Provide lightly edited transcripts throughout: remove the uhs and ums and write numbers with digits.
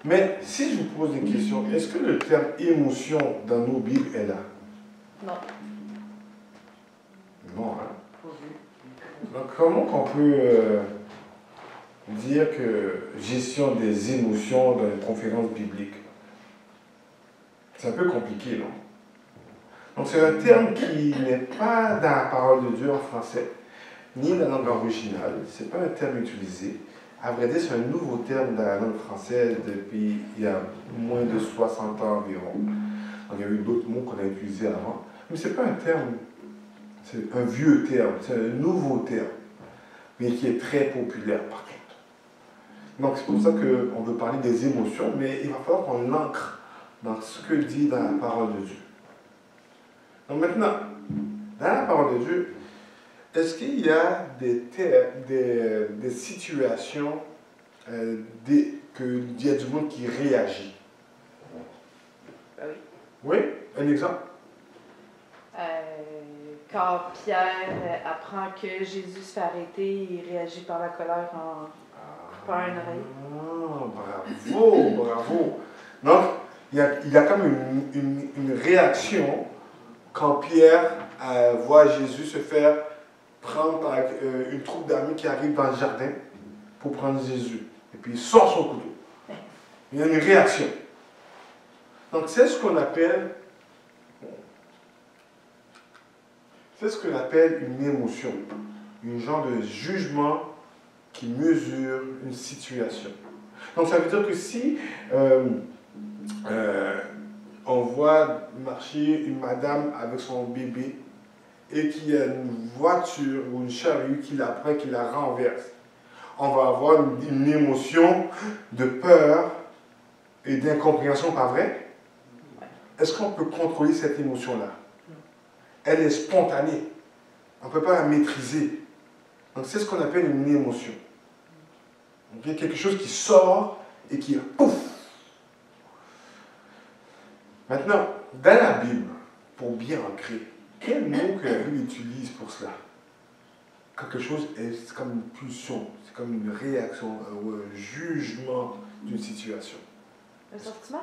Mais si je vous pose des questions, est-ce que le terme émotion dans nos Bibles est là? Non. Non, hein? Donc comment qu'on peut dire que gestion des émotions dans une conférence biblique? C'est un peu compliqué, non? Donc c'est un terme qui n'est pas dans la parole de Dieu en français, ni dans la langue originale. Ce n'est pas un terme utilisé. À vrai dire, c'est un nouveau terme dans la langue française depuis il y a moins de 60 ans environ. Donc il y a eu d'autres mots qu'on a utilisés avant. Mais ce n'est pas un terme, c'est un vieux terme, c'est un nouveau terme, mais qui est très populaire par contre. Donc c'est pour ça qu'on veut parler des émotions, mais il va falloir qu'on l'ancre dans ce que dit dans la parole de Dieu. Donc maintenant, dans la parole de Dieu, est-ce qu'il y a des situations qu'il y a du monde qui réagit? Oui. Oui, un exemple? Quand Pierre apprend que Jésus se fait arrêter, il réagit par la colère en coupant une oreille. Bravo, bravo. Donc, il y a comme une réaction quand Pierre voit Jésus se faire prendre par une troupe d'amis qui arrive dans le jardin pour prendre Jésus. Et puis il sort son couteau. Il y a une réaction. Donc c'est ce qu'on appelle une émotion. Un genre de jugement qui mesure une situation. Donc ça veut dire que si on voit marcher une madame avec son bébé et qu'il y a une voiture ou une charrue qui la prend, qui la renverse, on va avoir une émotion de peur et d'incompréhension, pas vrai? Est-ce qu'on peut contrôler cette émotion-là? Elle est spontanée. On ne peut pas la maîtriser. Donc c'est ce qu'on appelle une émotion. Donc, il y a quelque chose qui sort et qui pouf. Maintenant, dans la Bible, pour bien ancrer, quel mot que la Bible utilise pour cela? Quelque chose, c'est comme une pulsion, c'est comme une réaction ou un jugement d'une situation. Un sentiment?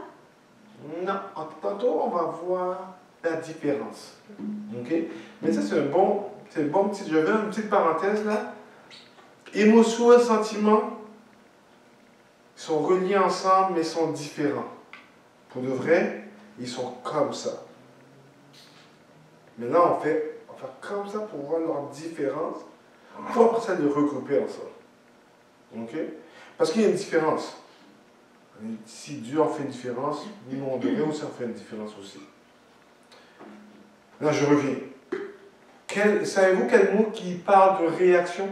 Non, tantôt on va voir la différence. Ok? Mais ça c'est un bon petit, je vais une petite parenthèse là. Émotion et sentiment sont reliés ensemble mais sont différents. Pour de vrai, ils sont comme ça. Mais là on fait comme ça pour voir leur différence. Pour après ça les regrouper ensemble. Ok? Parce qu'il y a une différence. Si Dieu en fait une différence, nous on devrait aussi en faire une différence aussi. Là je reviens. Savez-vous quel mot qui parle de réaction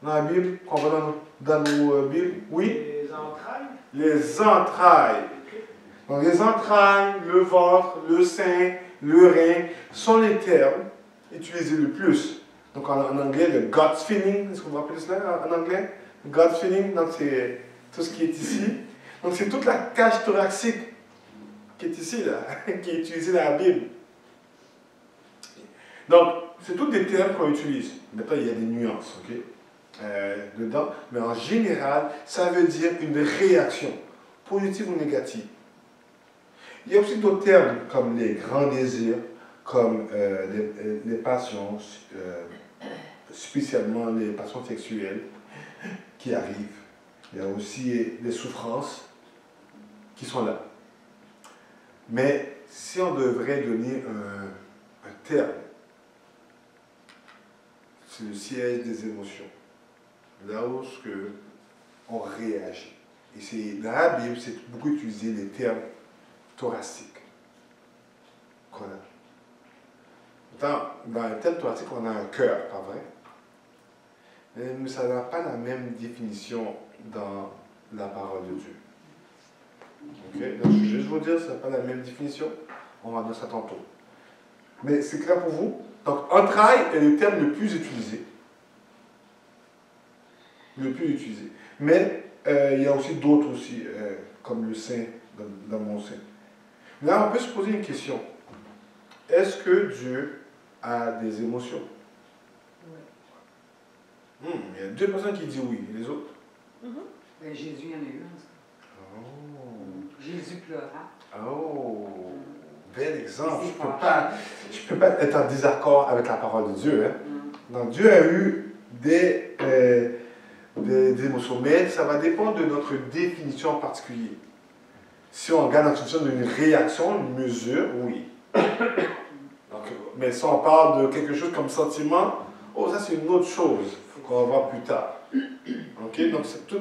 dans la Bible, qu'on va dans nos Bibles? Oui? Les entrailles. Les entrailles. Donc les entrailles, le ventre, le sein, le rein sont les termes utilisés le plus. Donc en anglais, le gut feeling, est-ce qu'on va appeler cela en anglais? Le gut feeling, donc c'est tout ce qui est ici. Donc c'est toute la cage thoracique qui est ici, là, qui est utilisée dans la Bible. Donc, c'est tous des termes qu'on utilise. Maintenant, il y a des nuances, ok? Dedans. Mais en général, ça veut dire une réaction, positive ou négative. Il y a aussi d'autres termes comme les grands désirs, comme les passions, spécialement les passions sexuelles qui arrivent. Il y a aussi les souffrances qui sont là. Mais si on devrait donner un terme, c'est le siège des émotions. Là où on réagit. Et c'est, dans la Bible, c'est beaucoup utilisé les termes thoraciques qu'on a. Dans le terme thoracique, on a un cœur, pas vrai? Mais ça n'a pas la même définition dans la parole de Dieu. Okay? Donc, je vais juste vous dire, ça n'a pas la même définition. On va dire ça tantôt. Mais c'est clair pour vous? Donc, entrailles est le terme le plus utilisé. Le plus utilisé. Mais il y a aussi d'autres aussi, comme le sein, dans mon sein. Là, on peut se poser une question. Est-ce que Dieu a des émotions? Oui. Il y a deux personnes qui disent oui, et les autres? Mais Jésus, il y en a eu un. Oh. Jésus pleura. Oh. Bel exemple. Je peux pas être en désaccord avec la parole de Dieu. Hein? Donc Dieu a eu des émotions, mais ça va dépendre de notre définition en particulier. Si on regarde la définition d'une réaction, une mesure, oui. Donc, mais si on parle de quelque chose comme sentiment, oh, ça c'est une autre chose qu'on va voir plus tard. Okay? Donc c'est tout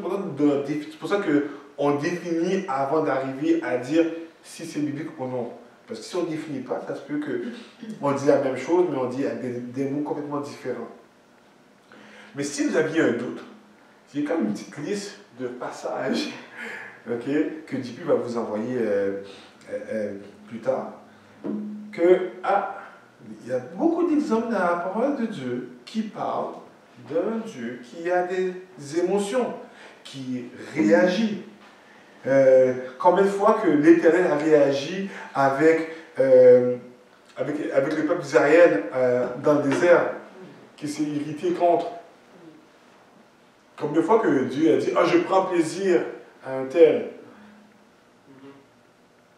c'est pour ça qu'on définit avant d'arriver à dire si c'est biblique ou non. Parce que si on ne définit pas, ça se peut qu'on dit la même chose, mais on dit avec des mots complètement différents. Mais si vous aviez un doute, j'ai comme une petite liste de passages okay, que JP va vous envoyer plus tard. Il y a beaucoup d'exemples dans la parole de Dieu qui parlent d'un Dieu qui a des émotions, qui réagit. Combien de fois que l'Éternel a réagi avec le peuple d'Israël dans le désert, qui s'est irrité contre. Combien de fois que Dieu a dit « Ah, je prends plaisir à un tel.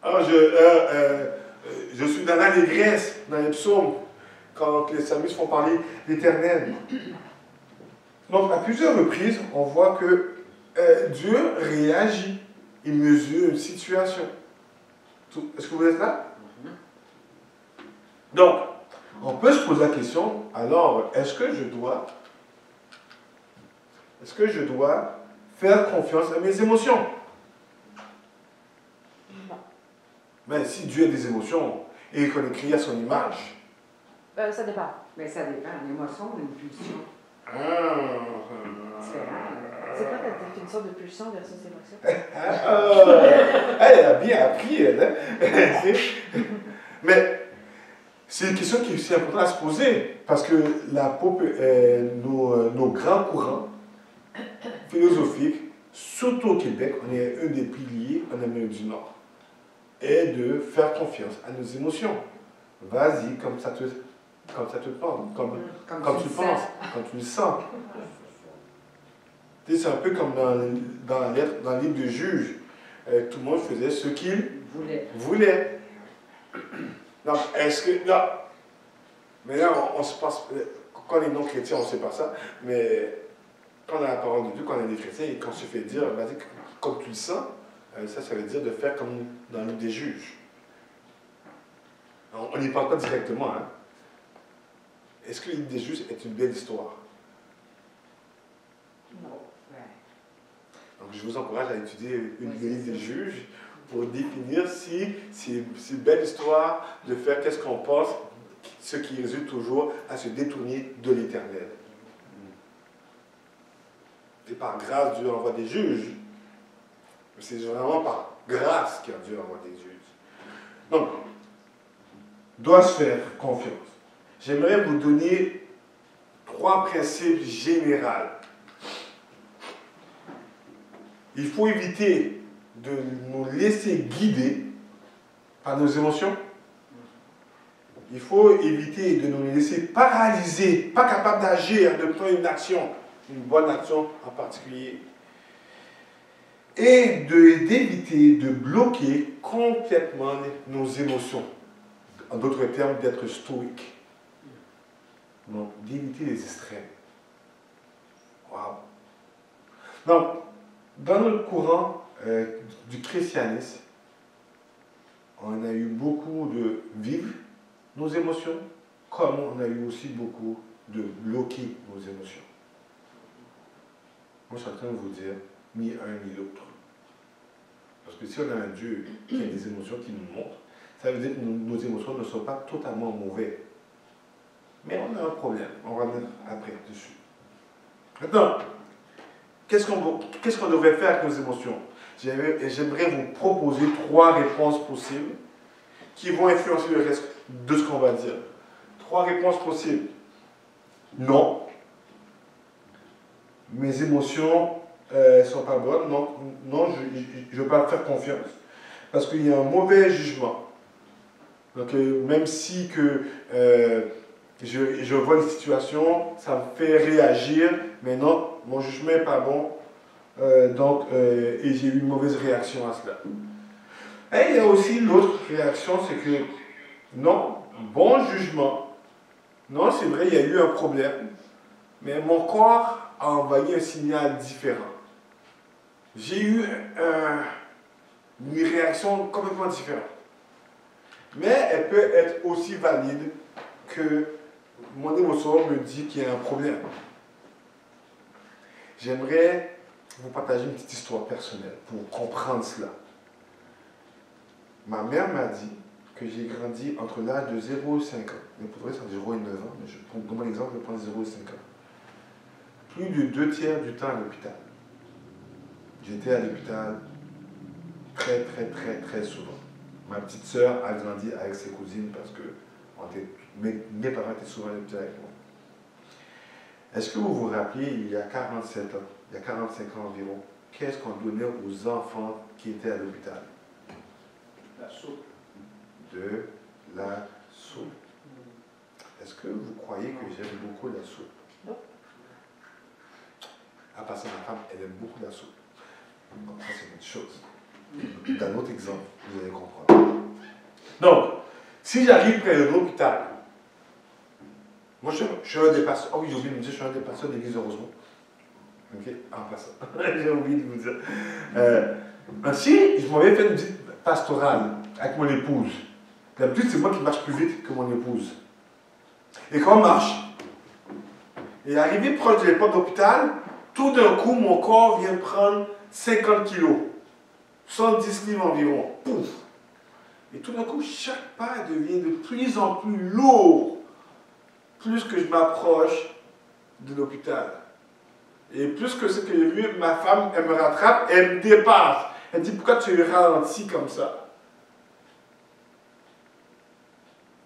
Ah, je suis dans l'allégresse, dans les psaumes, quand les psalmistes font parler l'Éternel. » Donc, à plusieurs reprises, on voit que Dieu réagit. Il mesure une situation. Est-ce que vous êtes là? Donc, on peut se poser la question, alors, est-ce que je dois faire confiance à mes émotions? Non. Mais si Dieu a des émotions et qu'on est créé à son image. Ça dépend. Mais ça dépend. Une émotion ou une pulsion. C'est quoi ta définition de pulsion versus émotion? Elle a bien appris, elle. Hein? Mais c'est une question qui est aussi importante à se poser, parce que nos grands courants philosophiques, surtout au Québec, on est un des piliers en Amérique du Nord, est de faire confiance à nos émotions. Vas-y, comme ça te parle, comme tu penses, comme tu le sens. C'est un peu comme dans le livre de Juges. Tout le monde faisait ce qu'il voulait. Donc, est-ce que... Non. Mais là, on se passe... Quand on est non-chrétien, on ne sait pas ça. Mais quand on a la parole de Dieu, quand on est des chrétiens, et qu'on se fait dire, vas-y, comme tu le sens, ça veut dire de faire comme dans le livre des Juges. On n'y parle pas directement. Hein. Est-ce que le livre des Juges est une belle histoire? Non. Donc je vous encourage à étudier une livre des Juges pour définir si c'est une belle histoire de faire qu'est-ce qu'on pense, ce qui résulte toujours à se détourner de l'Éternel. Et par grâce, Dieu envoie des juges. C'est vraiment par grâce que Dieu envoie des juges. Donc, doit se faire confiance. J'aimerais vous donner 3 principes généraux. Il faut éviter de nous laisser guider par nos émotions. Il faut éviter de nous laisser paralyser, pas capable d'agir, de prendre une action, une bonne action en particulier. Et d'éviter de bloquer complètement nos émotions. En d'autres termes, d'être stoïque. Donc, d'éviter les extrêmes. Waouh! Donc, dans le courant du christianisme, on a eu beaucoup de vivre nos émotions, comme on a eu aussi beaucoup de bloquer nos émotions. Moi, je suis en train de vous dire, ni un ni l'autre. Parce que si on a un Dieu qui a des émotions qui nous montrent, ça veut dire que nos émotions ne sont pas totalement mauvaises. Mais on a un problème. On va revenir après dessus. Maintenant, qu'est-ce qu'on devrait faire avec nos émotions? J'aimerais vous proposer 3 réponses possibles qui vont influencer le reste de ce qu'on va dire. 3 réponses possibles. Non. Mes émotions ne sont pas bonnes. Non, je ne veux pas faire confiance. Parce qu'il y a un mauvais jugement. Donc, même si que, je vois une situation, ça me fait réagir, mais non, mon jugement n'est pas bon. Et j'ai eu une mauvaise réaction à cela. Et il y a aussi l'autre réaction, c'est que non, bon jugement. Non, c'est vrai, il y a eu un problème. Mais mon corps a envoyé un signal différent. J'ai eu une réaction complètement différente. Mais elle peut être aussi valide que mon émotion me dit qu'il y a un problème. J'aimerais vous partager une petite histoire personnelle pour comprendre cela. Ma mère m'a dit que j'ai grandi entre l'âge de 0 et 5 ans. Mais pour vrai, c'est entre 0 et 9 ans. Mais pour mon exemple, je vais prendre 0 et 5 ans. Plus de 2/3 du temps à l'hôpital. J'étais à l'hôpital très, très, très, très souvent. Ma petite sœur a grandi avec ses cousines parce que mes parents étaient souvent à l'hôpital avec moi. Est-ce que vous vous rappelez, il y a 47 ans, il y a 45 ans environ, qu'est-ce qu'on donnait aux enfants qui étaient à l'hôpital? La soupe. De la soupe. Est-ce que vous croyez que j'aime beaucoup la soupe? Non. À part ça, ma femme, elle aime beaucoup la soupe. Donc ça, c'est une chose. D'un autre exemple, vous allez comprendre. Donc, si j'arrive près de l'hôpital, moi je suis un des pasteurs, oh oui, j'ai oublié de me dire, je suis un des pasteurs de l'église heureusement. Ok, en passant. J'ai oublié de vous dire. Ainsi, je m'avais fait une visite pastorale avec mon épouse. D'habitude, c'est moi qui marche plus vite que mon épouse. Et quand on marche, et arrivé proche de les portes d'hôpital, tout d'un coup, mon corps vient prendre 50 kilos. 110 livres environ. Pouf! Et tout d'un coup, chaque pas devient de plus en plus lourd. Plus que je m'approche de l'hôpital. Et plus que ce que j'ai vu, ma femme, elle me rattrape, elle me dépasse. Elle dit, pourquoi tu ralentis comme ça?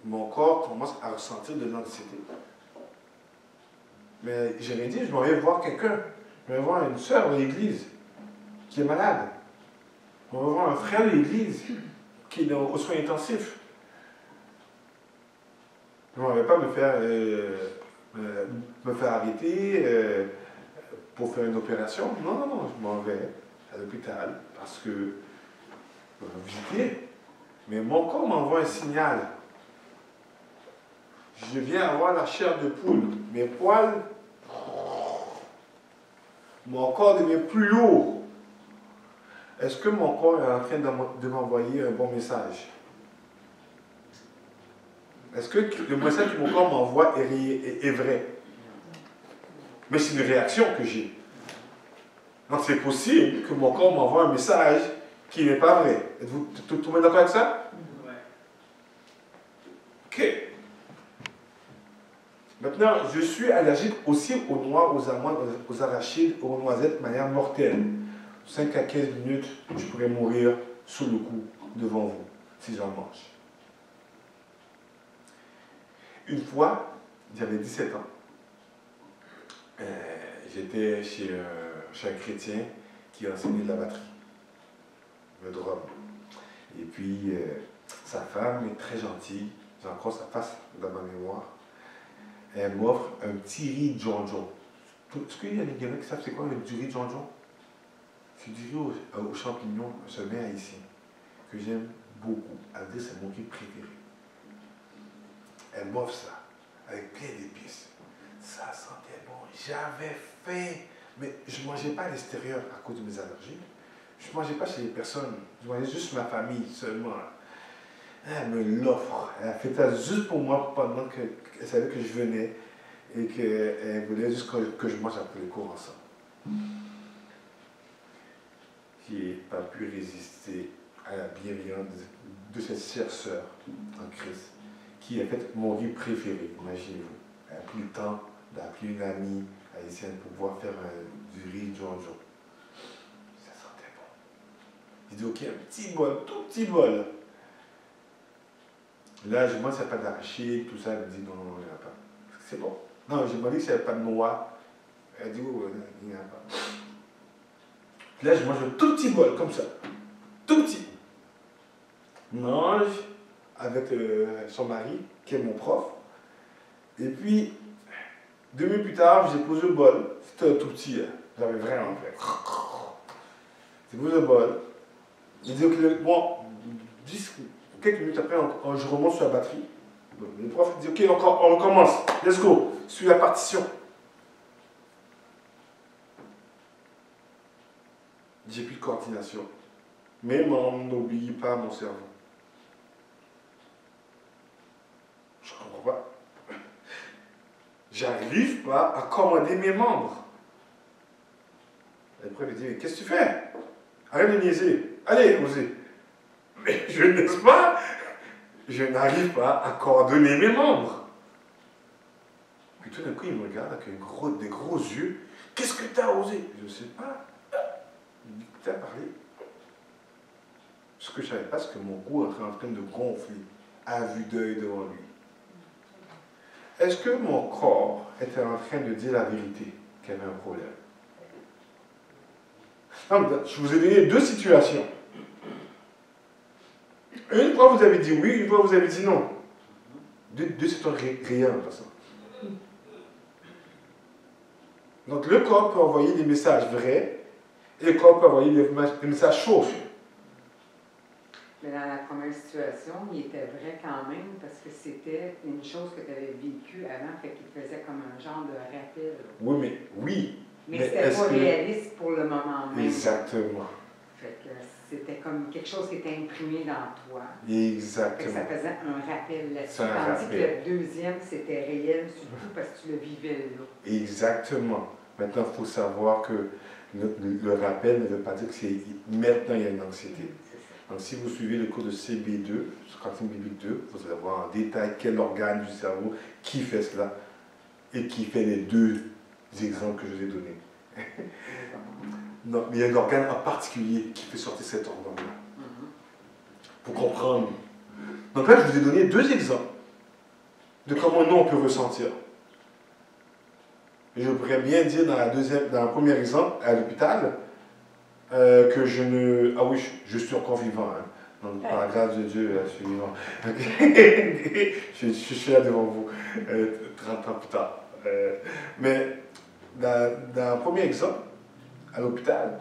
Mon corps commence à ressentir de l'anxiété. Mais j'ai rien dit, je m'en vais voir quelqu'un. Je vais voir une soeur de l'église qui est malade. On va voir un frère de l'église qui est aux soins intensifs. Je ne vais pas me faire arrêter pour faire une opération. Non, non, non, je m'en vais à l'hôpital parce que je vais visiter. Mais mon corps m'envoie un signal. Je viens avoir la chair de poule. Mes poils, mon corps devient plus lourd. Est-ce que mon corps est en train de m'envoyer un bon message? Est-ce que le message que mon corps m'envoie est vrai? Mais c'est une réaction que j'ai. Donc c'est possible que mon corps m'envoie un message qui n'est pas vrai. Êtes-vous tout le monde d'accord avec ça? Ouais. Ok. Maintenant, je suis allergique aussi aux noix, aux amandes, aux arachides, aux noisettes de manière mortelle. 5 à 15 minutes, je pourrais mourir sous le coup devant vous si j'en mange. Une fois, j'avais 17 ans. J'étais chez un chrétien qui enseignait de la batterie, le drum. Et puis, sa femme est très gentille, j'ai encore sa face dans ma mémoire. Elle m'offre un petit riz John-John. Est-ce qu'il y a des gamins qui savent c'est quoi du riz John-John? C'est du riz aux champignons, ce mets haïtien, que j'aime beaucoup. Elle dit c'est mon riz préféré. Elle m'offre ça, avec plein d'épices. Ça sentait bon. J'avais faim, mais je ne mangeais pas à l'extérieur à cause de mes allergies. Je ne mangeais pas chez les personnes. Je mangeais juste ma famille seulement. Elle me l'offre. Elle a fait ça juste pour moi pendant qu'elle savait que je venais et qu'elle voulait juste que je mange après les cours ensemble. Je n'ai pas pu résister à la bienveillance de cette chère sœur en Christ qui a fait mon riz préféré, imaginez-vous. Elle a pris le temps d'appeler une amie haïtienne pour pouvoir faire du riz John-John. Ça sentait bon. J'ai dit, ok, un petit bol, tout petit bol. Là, je demande s'il n'y a pas d'arachide, tout ça. Elle me dit, non, non, il n'y en a pas. C'est bon. Non, j'ai demandé s'il n'y avait pas de noix. Elle dit, oh, il n'y en a pas. Puis là, je mange un tout petit bol, comme ça. Tout petit. Mange avec son mari, qui est mon prof. Et puis, 2 minutes plus tard, j'ai posé le bol. C'était un tout petit. J'avais vraiment fait. C'est vous le bol. Il dit, ok, bon, 10, quelques minutes après, je remonte sur la batterie. Le prof dit, ok, on recommence. Let's go. Sur la partition. J'ai plus de coordination. Mais n'oublie pas mon cerveau. Je ne comprends pas. J'arrive pas à commander mes membres. Le prof dit, qu'est-ce que tu fais? Arrête de niaiser. Allez, osez. Mais je n'ose pas. Je n'arrive pas à coordonner mes membres. Puis tout d'un coup, il me regarde avec des gros yeux. Qu'est-ce que tu as osé? Je ne sais pas. Il dit, tu as parlé. Ce que je ne savais pas, c'est que mon cou était en train de gonfler à vue d'œil devant lui. Est-ce que mon corps était en train de dire la vérité qu'il y avait un problème? Non, je vous ai donné deux situations. Une fois vous avez dit oui, une fois vous avez dit non. Deux situations réelles de toute façon. Donc le corps peut envoyer des messages vrais et le corps peut envoyer des messages faux. Mais dans la première situation, il était vrai quand même parce que c'était une chose que tu avais vécue avant, fait qu'il faisait comme un genre de rappel. Oui. Mais c'était pas réaliste pour le moment même. Exactement. Fait que c'était comme quelque chose qui était imprimé dans toi. Exactement. Fait que ça faisait un rappel là-dessus. C'est un Tandis rappel. que le deuxième, c'était réel, surtout parce que tu le vivais là. Exactement. Maintenant, il faut savoir que le rappel ne veut pas dire que c'est maintenant il y a une anxiété. C'est ça. Donc, si vous suivez le cours de CB2, sur Quantum Biblique 2, vous allez voir en détail quel organe du cerveau qui fait cela et qui fait les deux exemples que je vous ai donnés. Non, mais il y a un organe en particulier qui fait sortir cet organe-là. Pour comprendre. Donc là, je vous ai donné deux exemples de comment nous on peut ressentir. Et je pourrais bien dire dans le premier exemple, à l'hôpital, que je ne... Ah oui, je suis encore vivant. Hein. Donc, par la grâce de Dieu, je suis vivant. je suis là devant vous, 30 ans plus tard. Mais dans le premier exemple, à l'hôpital,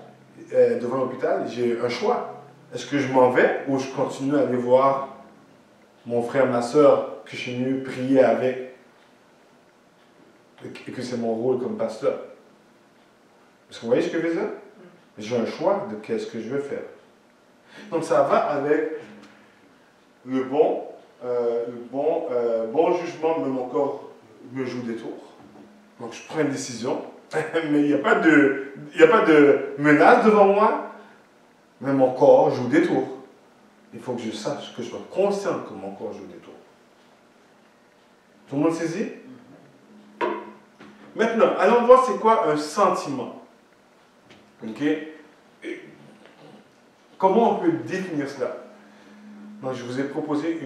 devant l'hôpital, j'ai un choix. Est-ce que je m'en vais ou je continue à aller voir mon frère, ma soeur, que je suis venu prier avec et que c'est mon rôle comme pasteur? Est-ce que vous voyez ce que je veux dire? J'ai un choix de qu'est-ce que je veux faire. Donc ça va avec le bon jugement de mon corps me joue des tours. Donc je prends une décision, mais il n'y a pas de menace devant moi, mais mon corps joue des tours. Il faut que je sache, que je sois conscient que mon corps joue des tours. Tout le monde saisit? Maintenant, allons voir c'est quoi un sentiment. Ok? Comment on peut définir cela? Donc, je vous ai proposé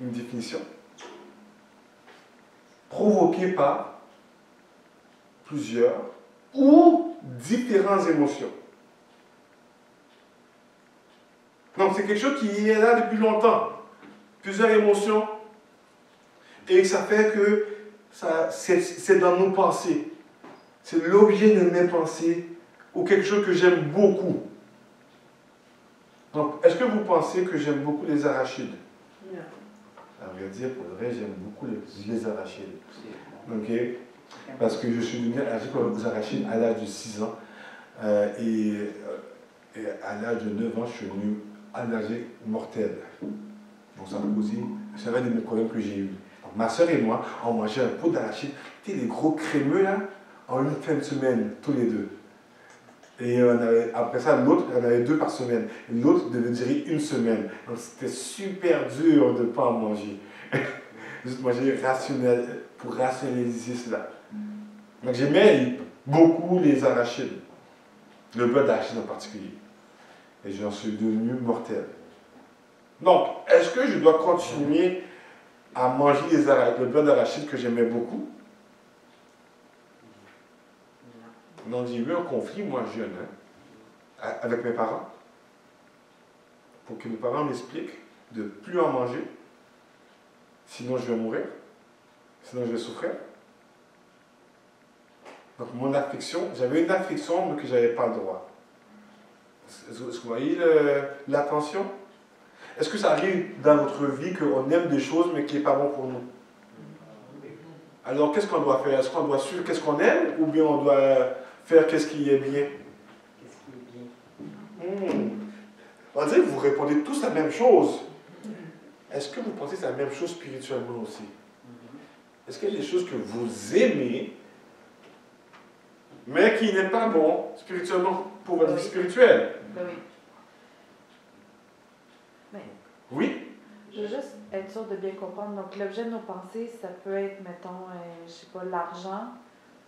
une définition. Provoquée par plusieurs ou différentes émotions. Donc, c'est quelque chose qui est là depuis longtemps. Plusieurs émotions. Et ça fait que c'est dans nos pensées. C'est l'objet de mes pensées ou quelque chose que j'aime beaucoup. Donc, est-ce que vous pensez que j'aime beaucoup les arachides? Non. À vrai dire, pour le vrai, j'aime beaucoup les arachides. Ok? Parce que je suis devenu allergique aux arachides à l'âge de 6 ans. Et à l'âge de 9 ans, je suis devenu allergique mortel. Donc, ça m'a causé, c'est un des problèmes que j'ai eu. Donc, ma soeur et moi, on mangeait un pot d'arachide. Tu sais, les gros crémeux, là, en une fin de semaine, tous les deux. Et après ça, l'autre, on avait 2 par semaine. L'autre devait durer 1 semaine. Donc c'était super dur de ne pas en manger. Juste manger pour rationaliser cela. Donc j'aimais beaucoup les arachides. Le beurre d'arachide en particulier. Et j'en suis devenu mortel. Donc, est-ce que je dois continuer à manger le beurre d'arachide que j'aimais beaucoup? Donc j'ai eu un conflit, moi jeune, avec mes parents, pour que mes parents m'expliquent de ne plus en manger, sinon je vais mourir, sinon je vais souffrir. Donc mon affection, j'avais une affection mais que je n'avais pas le droit. Est-ce que vous voyez l'attention? Est-ce que ça arrive dans notre vie qu'on aime des choses mais qui n'est pas bon pour nous? Alors qu'est-ce qu'on doit faire? Est-ce qu'on doit suivre qu'est-ce qu'on aime ou bien on doit faire qu'est-ce qui est bien? Qu'est-ce qui est bien? On va dire que vous répondez tous la même chose. Est-ce que vous pensez que c'est la même chose spirituellement aussi? Est-ce qu'il y a des choses que vous aimez, mais qui n'est pas bon spirituellement pour votre vie spirituelle? Ben oui. Mais Oui? je veux juste être sûre de bien comprendre. Donc, l'objet de nos pensées, ça peut être, mettons, je sais pas, l'argent,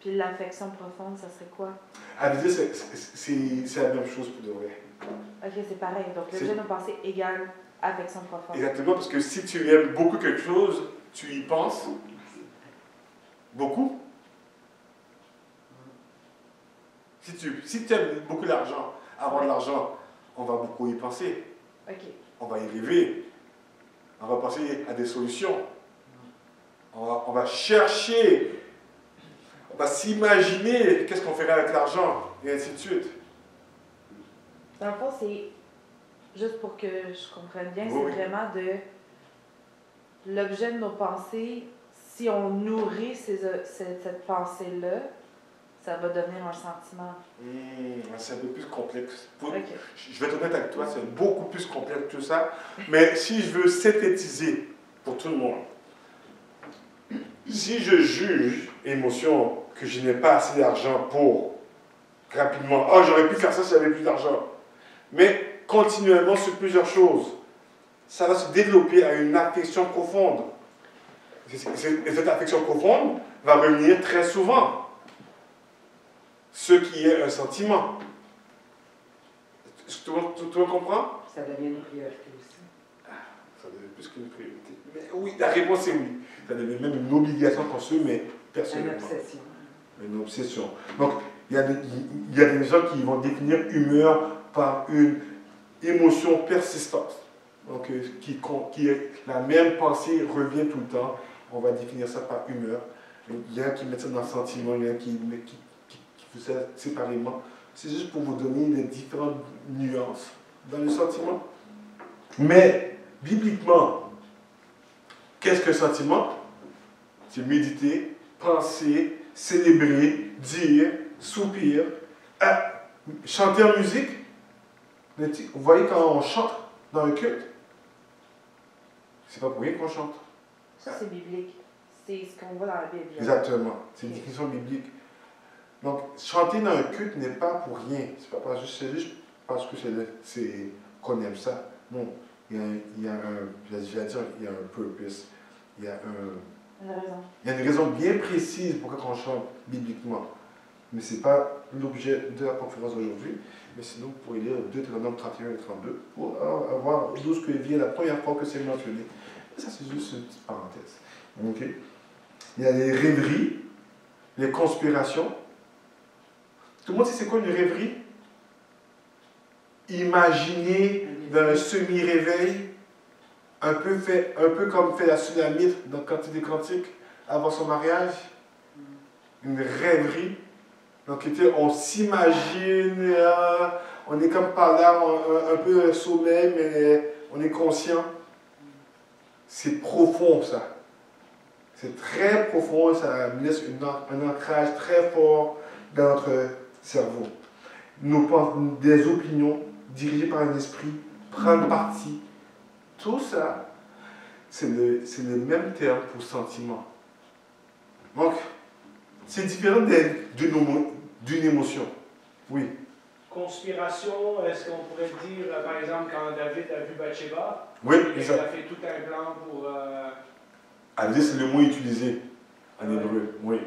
puis l'affection profonde, ça serait quoi? À dire, c'est la même chose pour de vrai. Ok, c'est pareil. Donc, l'objet de nos pensées égale affection profonde. Exactement, parce que si tu aimes beaucoup quelque chose, tu y penses beaucoup. Si tu aimes beaucoup l'argent, avoir de l'argent, on va beaucoup y penser. Ok. On va y rêver. On va penser à des solutions. On va chercher. On va s'imaginer qu'est-ce qu'on ferait avec l'argent, et ainsi de suite. Dans le fond, c'est juste pour que je comprenne bien, Oui. c'est vraiment de l'objet de nos pensées. Si on nourrit cette pensée-là, ça va devenir un sentiment. C'est un peu plus complexe. Ok. Je vais être honnête avec toi, c'est beaucoup plus complexe que ça. Mais si je veux synthétiser pour tout le monde, si je juge émotion que je n'ai pas assez d'argent pour rapidement, j'aurais pu faire ça si j'avais plus d'argent. Mais continuellement sur plusieurs choses, ça va se développer à une affection profonde. Et cette affection profonde va revenir très souvent. Ce qui est un sentiment. Tout le monde comprend? Ça devient une priorité aussi. Ça devient plus qu'une priorité. Mais oui, la réponse est oui. Ça devient même une obligation pour ceux, mais personnellement. Une obsession. Une obsession. Donc, il y a des gens qui vont définir humeur par une émotion persistante. Donc, qui est la même pensée revient tout le temps. On va définir ça par humeur. Il y en a qui mettent ça dans le sentiment, il y en a qui font ça séparément. C'est juste pour vous donner les différentes nuances dans le sentiment. Mais, bibliquement, qu'est-ce qu'un sentiment? C'est méditer, penser, célébrer, dire, soupir, chanter en musique. Vous voyez quand on chante dans un culte, c'est pas pour rien qu'on chante. Ça, c'est biblique. C'est ce qu'on voit dans la Bible. Exactement. C'est une définition biblique. Donc, chanter dans un culte n'est pas pour rien. C'est juste parce que qu'on aime ça. Non. Il y a un purpose. Il y a une raison bien précise pourquoi on chante bibliquement. Mais ce n'est pas l'objet de la conférence d'aujourd'hui. Mais sinon, vous pourrez lire Deutéronome 31 et 32 pour avoir d'où ce que vient la première fois que c'est mentionné. Et ça, c'est juste une petite parenthèse. Okay. Il y a les rêveries, les conspirations. Tout le monde sait c'est quoi une rêverie? Imaginer dans un semi-réveil, un peu comme fait la Sulamite dans Cantique des Cantiques avant son mariage. Une rêverie. Donc, on s'imagine, on est comme par là, un peu sommeil, mais on est conscient. C'est profond, ça. C'est très profond, ça laisse un ancrage très fort dans notre cerveau. Des opinions dirigées par un esprit, prendre parti, tout ça, c'est le même terme pour sentiment. Donc, c'est différent d'une émotion. Oui. Conspiration, est-ce qu'on pourrait dire, par exemple, quand David a vu Bathsheba, Oui, il a fait tout un plan pour... Aller, c'est le mot utilisé en hébreu, oui.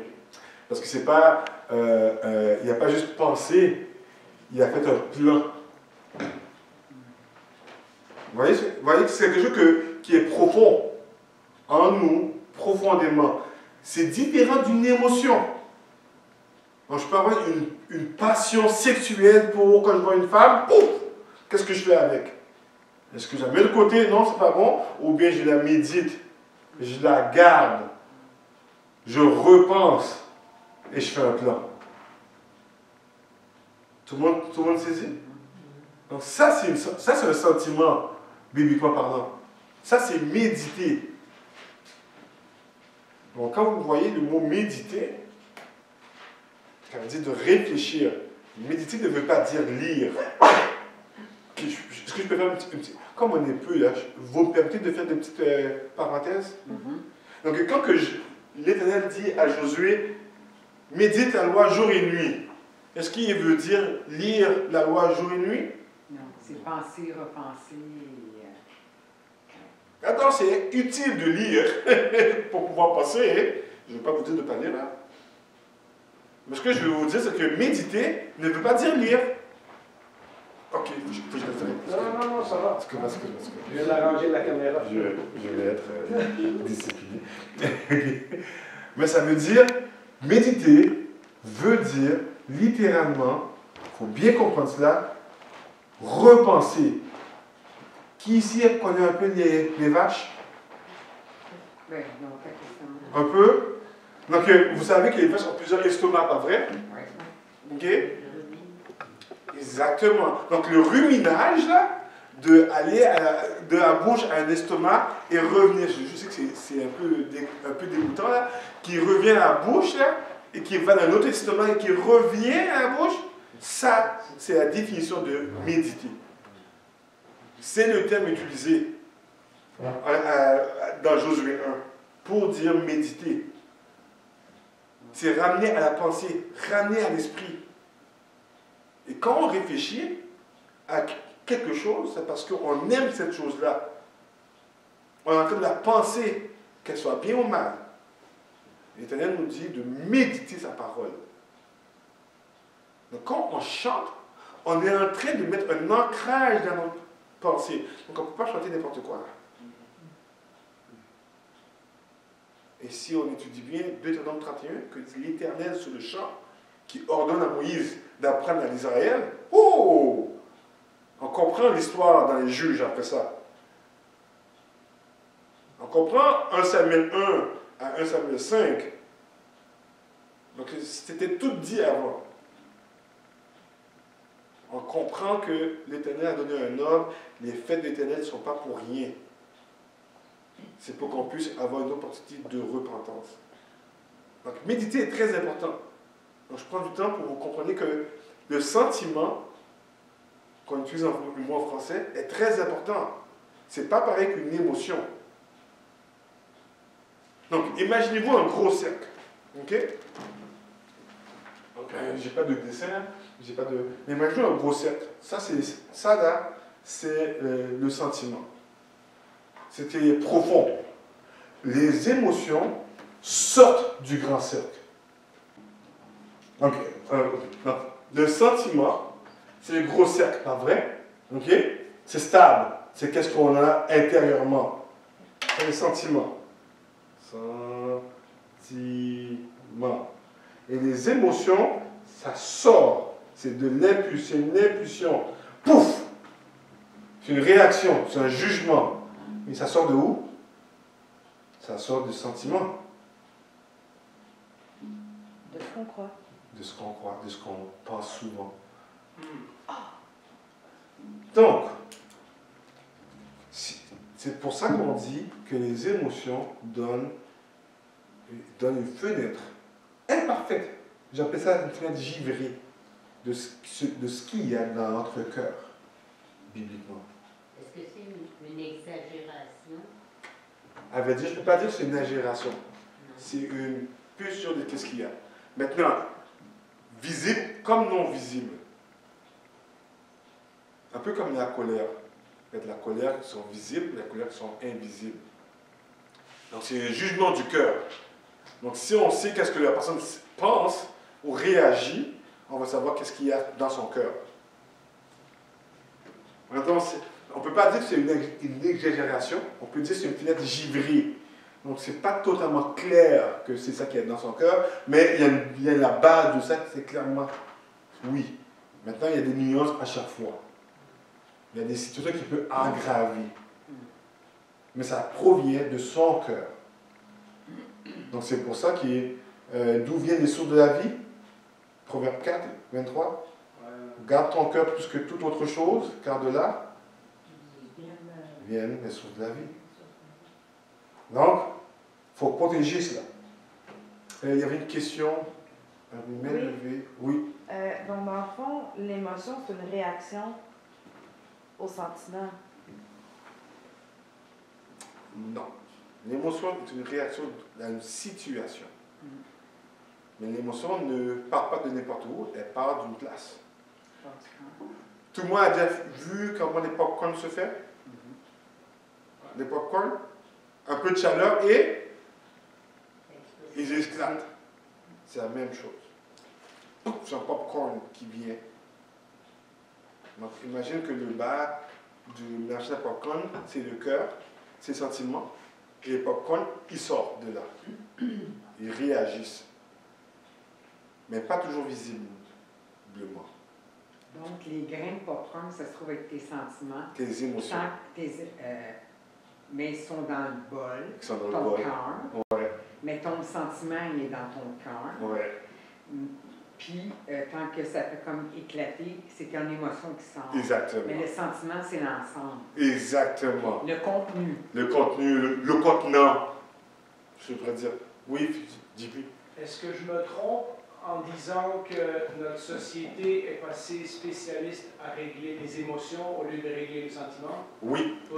Parce que c'est pas... il n'a pas juste pensé, il a fait un plan. Vous voyez que c'est quelque chose qui est profond en nous, profondément. C'est différent d'une émotion. Donc, je peux avoir une passion sexuelle pour quand je vois une femme, pouf, qu'est-ce que je fais avec? Est-ce que je la mets de côté? Non, c'est pas bon. Ou bien je la médite, je la garde, je repense et je fais un plan. Tout le monde saisit? Donc ça, c'est un sentiment, bibliquement parlant. Ça, c'est méditer. Donc quand vous voyez le mot méditer, ça veut dire de réfléchir. Méditer ne veut pas dire lire. Est-ce que je peux faire un petit... Comme on est peu là, vous me permettez de faire des petites parenthèses? Donc quand l'Éternel dit à Josué, médite la loi jour et nuit, est-ce qu'il veut dire lire la loi jour et nuit? Non, c'est penser, repenser. Attends, c'est utile de lire pour pouvoir passer. Hein? Je ne vais pas vous dire de ne pas lire là. Mais ce que je veux vous dire, c'est que méditer ne veut pas dire lire. Ok, je le ferai. Non, ça va. Parce que. Je viens d'arranger la caméra. Je vais être discipliné. Mais ça veut dire, méditer veut dire littéralement, il faut bien comprendre cela, repenser. Qui ici connaît un peu les vaches? Oui, non, pas question. Un peu? Donc, vous savez que les vaches ont plusieurs estomacs, pas vrai? Oui. Ok? Exactement. Donc, le ruminage, là, d'aller de la bouche à un estomac et revenir, je sais que c'est un peu dégoûtant, là, qui revient à la bouche, là, et qui va dans un autre estomac et qui revient à la bouche, ça, c'est la définition de méditer. C'est le terme utilisé dans Josué 1 pour dire méditer. C'est ramener à la pensée, ramener à l'esprit. Et quand on réfléchit à quelque chose, c'est parce qu'on aime cette chose-là. On est en train de la penser, qu'elle soit bien ou mal. L'Éternel nous dit de méditer sa parole. Donc quand on chante, on est en train de mettre un ancrage dans notre pensée. Donc on ne peut pas chanter n'importe quoi. Et si on étudie bien Deutéronome 31, que dit l'Éternel sur le champ, qui ordonne à Moïse d'apprendre à l'Israël, oh! On comprend l'histoire dans les juges après ça. On comprend 1 Samuel 1 à 1 Samuel 5. Donc c'était tout dit avant. On comprend que l'Éternel a donné un ordre, les fêtes de l'Éternel ne sont pas pour rien. C'est pour qu'on puisse avoir une opportunité de repentance. Donc méditer est très important. Donc je prends du temps pour vous comprendre que le sentiment qu'on utilise en mot en français est très important. C'est pas pareil qu'une émotion. Donc imaginez-vous un gros cercle. Ok? Donc j'ai pas de dessin, j'ai pas de. Mais imaginez un gros cercle. Ça là, c'est le sentiment. C'était profond. Les émotions sortent du grand cercle. Ok. Non. Le sentiment, c'est le gros cercle, pas vrai? Ok? C'est stable. C'est qu'est-ce qu'on a intérieurement. C'est le sentiment. Sentiment. Et les émotions, ça sort. C'est de l'impulsion, une impulsion. Pouf! C'est une réaction, c'est un jugement. Mais ça sort de où? Ça sort du sentiment. De ce qu'on croit. De ce qu'on croit, de ce qu'on pense souvent. Donc, c'est pour ça qu'on dit que les émotions donnent une fenêtre imparfaite. J'appelle ça une fenêtre givrée de ce qu'il y a dans notre cœur, bibliquement. Est-ce que c'est une exagération? À vrai dire, je ne peux pas dire que c'est une exagération. C'est une pulsion de ce qu'il y a. Maintenant, visible comme non visible. Un peu comme la colère. Il y a de la colère qui sont visibles, et de la colère qui sont invisibles. Donc c'est un jugement du cœur. Donc si on sait qu'est-ce que la personne pense ou réagit, on va savoir qu'est-ce qu'il y a dans son cœur. Maintenant, on ne peut pas dire que c'est une exagération, on peut dire que c'est une fenêtre givrée. Donc ce n'est pas totalement clair que c'est ça qui est dans son cœur, mais il y a la base de ça, c'est clairement oui. Maintenant, il y a des nuances à chaque fois. Il y a des situations qui peuvent aggraver. Mais ça provient de son cœur. Donc c'est pour ça d'où viennent les sources de la vie? Proverbe 4, 23. Garde ton cœur plus que toute autre chose, car de là Bien, viennent les sources de la vie. Donc, il faut protéger cela. Il y avait une question. Une main Oui. levée. Oui. Donc, dans le fond, l'émotion, c'est une réaction au sentiment. Non. L'émotion est une réaction à une situation. Mais l'émotion ne part pas de n'importe où, elle part d'une place. Tout le monde a déjà vu comment les pop-corn se fait. Les pop-corn, un peu de chaleur et ils éclatent. C'est la même chose. C'est un pop-corn qui vient. Donc imagine que le bas du machine à pop-corn, c'est le cœur, c'est le sentiment. Et les pop-corn, ils sortent de là. Ils réagissent. Mais pas toujours visiblement. Donc, les grains de popcorn, ça se trouve avec tes sentiments. Tes émotions. Mais ils sont dans le bol, Ils sont dans le ton bol. cœur. Ouais. Mais ton sentiment, il est dans ton cœur. Ouais. Puis, tant que ça fait comme éclater, c'est ton émotion qui sort. Exactement. Mais le sentiment, c'est l'ensemble. Exactement. Le contenu. Le contenu, le contenant. Je pourrais dire. Oui, JP. Est-ce que je me trompe en disant que notre société est passée spécialiste à régler les émotions au lieu de régler les sentiments? Oui. Ou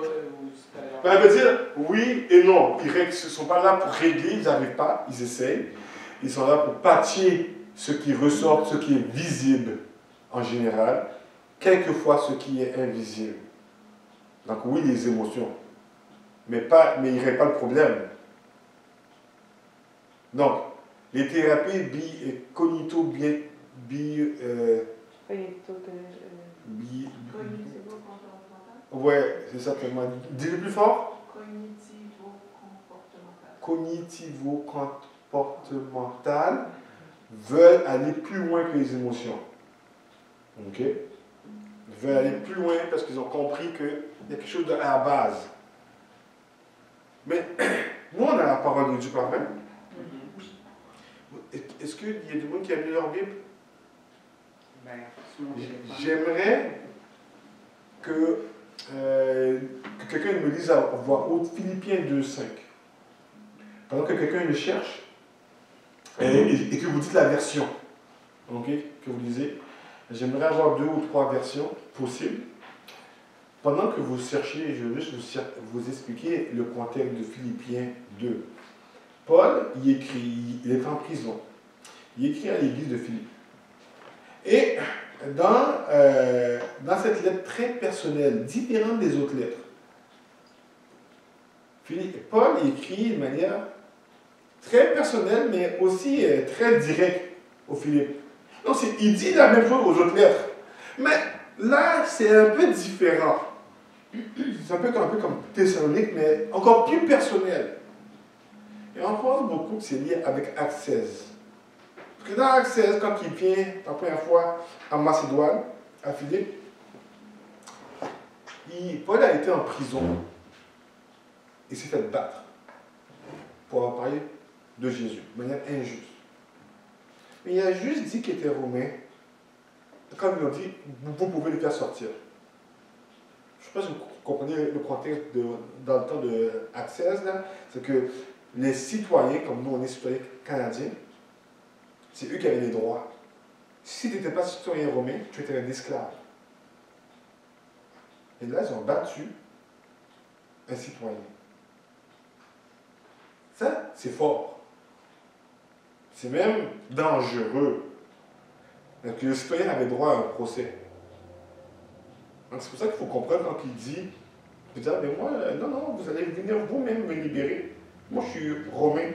Ça veut dire oui et non. Ils ne sont pas là pour régler, ils n'arrivent pas, ils essayent. Ils sont là pour patcher ce qui ressort, ce qui est visible en général, quelquefois ce qui est invisible. Donc oui, les émotions, mais ils ne règlent pas le problème. Donc, les thérapies ouais, c'est ça tellement. Dis-le plus fort. Cognitivo-comportemental veulent aller plus loin que les émotions. Ok? Ils veulent aller plus loin parce qu'ils ont compris qu'il y a quelque chose à la base. Mais nous, on a la parole de Dieu, pas vrai? Est-ce qu'il y a du monde qui a lu leur Bible? Ben, sinon, je sais pas. J'aimerais que quelqu'un me lise à voix haute Philippiens 2,5. Pendant que quelqu'un le cherche et que vous dites la version, ok, que vous lisez, j'aimerais avoir 2 ou 3 versions possibles. Pendant que vous cherchez, je vais juste vous expliquer le contexte de Philippiens 2. Paul, il est en prison. Il écrit à l'église de Philippe. Et dans cette lettre très personnelle, différente des autres lettres, Paul écrit de manière très personnelle, mais aussi très directe aux Philippe. Donc, il dit la même chose aux autres lettres. Mais là, c'est un peu différent. C'est un peu comme Thessalonique, mais encore plus personnel. Et on pense beaucoup que c'est lié avec Actes 16. Parce que dans Actes 16, quand il vient la première fois en Macédoine, à Philippe, Paul a été en prison. Il s'est fait battre pour avoir parlé de Jésus, de manière injuste. Mais il a juste dit qu'il était romain. Comme ils ont dit, vous pouvez le faire sortir. Je ne sais pas si vous comprenez le contexte dans le temps de Actes 16, c'est que les citoyens, comme nous on est citoyens canadiens, c'est eux qui avaient les droits. Si tu n'étais pas citoyen romain, tu étais un esclave. Et là, ils ont battu un citoyen. Ça, c'est fort. C'est même dangereux. Donc, le citoyen avait droit à un procès. Donc, c'est pour ça qu'il faut comprendre quand il dit, mais moi, non, vous allez venir vous-même me libérer. Moi, je suis romain.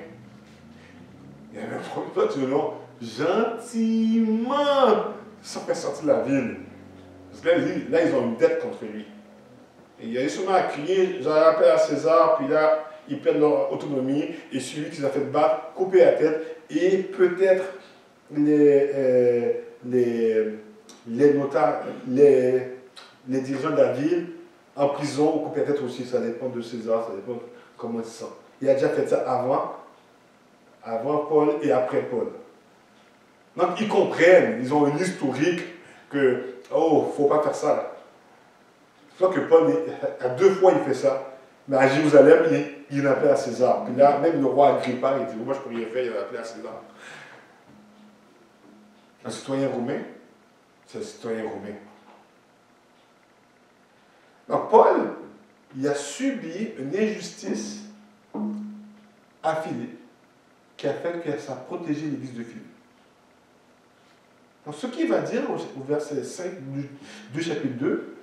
Il y a un problème, toi, tu non, gentiment, sans faire sortir de la ville. Parce que là, ils ont une dette contre lui. Et il y a sûrement à crier, j'en appelle à César, puis là, ils perdent leur autonomie, et celui qui les a fait battre, couper la tête, et peut-être les notaires, les dirigeants de la ville, en prison, ou couper la tête aussi, ça dépend de César, ça dépend de comment ils se sentent. Il a déjà fait ça avant Paul et après Paul. Donc ils comprennent, ils ont un historique que, oh, faut pas faire ça là. C'est vrai que Paul, à 2 fois, il fait ça. Mais à Jérusalem, il appelle à César. Puis là, même le roi Agrippa, il dit, moi je peux rien faire, il a appelé à César. Un citoyen roumain, c'est un citoyen roumain. Donc Paul, il a subi une injustice à Philippe qui a fait que ça a protégé l'église de Philippe. Donc ce qu'il va dire au verset 5 du chapitre 2,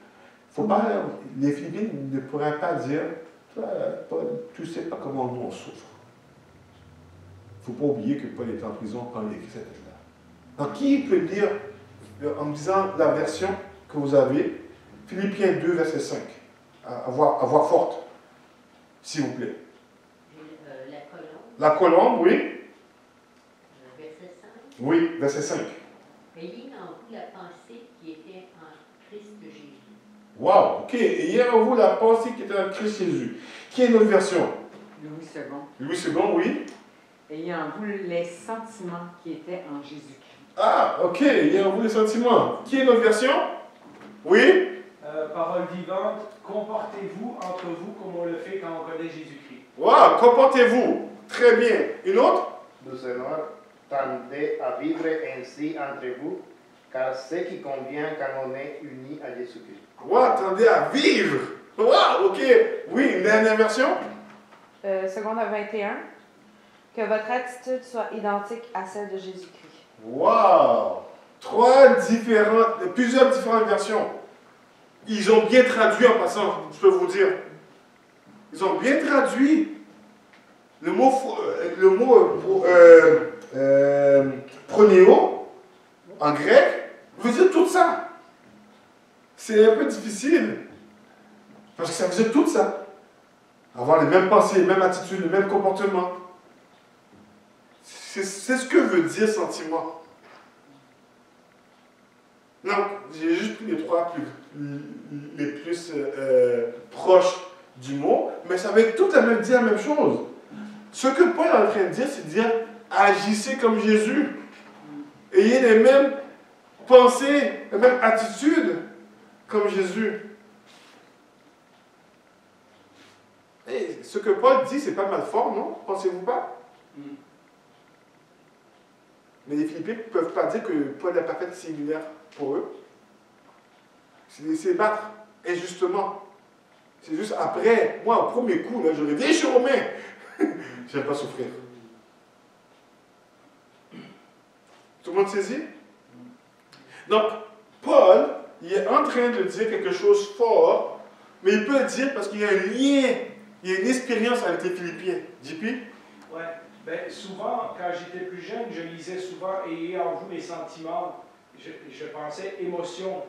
faut pas, les Philippiens ne pourraient pas dire, toi, Paul, tu ne sais pas comment nous on souffre. Il ne faut pas oublier que Paul était en prison quand il a écrit cette lettre-là. Donc qui peut dire, en me disant la version que vous avez, Philippiens 2, verset 5, à voix forte, s'il vous plaît. La colombe. La colombe, oui. Verset 5. Oui, verset 5. Ayez en vous la pensée qui était en Christ Jésus. Wow, ok. Ayez en vous la pensée qui était en Christ Jésus. Qui est notre version? Louis II. Louis II, oui. Ayez en vous les sentiments qui étaient en Jésus-Christ. Ah, ok. Ayez en vous les sentiments. Qui est notre version? Oui. Parole vivante, comportez-vous entre vous comme on le fait quand on connaît Jésus-Christ. Wow, comportez-vous. Très bien. Une autre? Du Seigneur, tendez à vivre ainsi entre vous, car c'est qui convient quand on est unis à Jésus-Christ. Wow, tendez à vivre. Wow, ok. Oui, une dernière version? Seconde à 21. Que votre attitude soit identique à celle de Jésus-Christ. Wow. Plusieurs différentes versions. Ils ont bien traduit en passant, je peux vous dire. Ils ont bien traduit le mot pronéo en grec veut dire tout ça. C'est un peu difficile parce que ça veut dire tout ça. Avoir les mêmes pensées, les mêmes attitudes, le même comportement. C'est ce que veut dire sentiment. Non, j'ai juste pris les 3 les plus proches du mot, mais ça veut tout dire la même chose. Ce que Paul est en train de dire, c'est de dire agissez comme Jésus. Ayez les mêmes pensées, les mêmes attitudes comme Jésus. Et ce que Paul dit, c'est pas mal fort, non? Pensez-vous pas? Mais les Philippiens ne peuvent pas dire que Paul n'a pas fait similaire pour eux. C'est laisser battre injustement. C'est juste après, moi, au premier coup, là, j'aurais dit, je suis romain. Je n'aime pas souffrir. Tout le monde saisit? Donc, Paul, il est en train de dire quelque chose de fort, mais il peut le dire parce qu'il y a un lien, il y a une expérience avec les Philippiens. JP? Ouais. Ben, souvent, quand j'étais plus jeune, je lisais souvent « Ayez en vous les sentiments ». Je pensais émotion.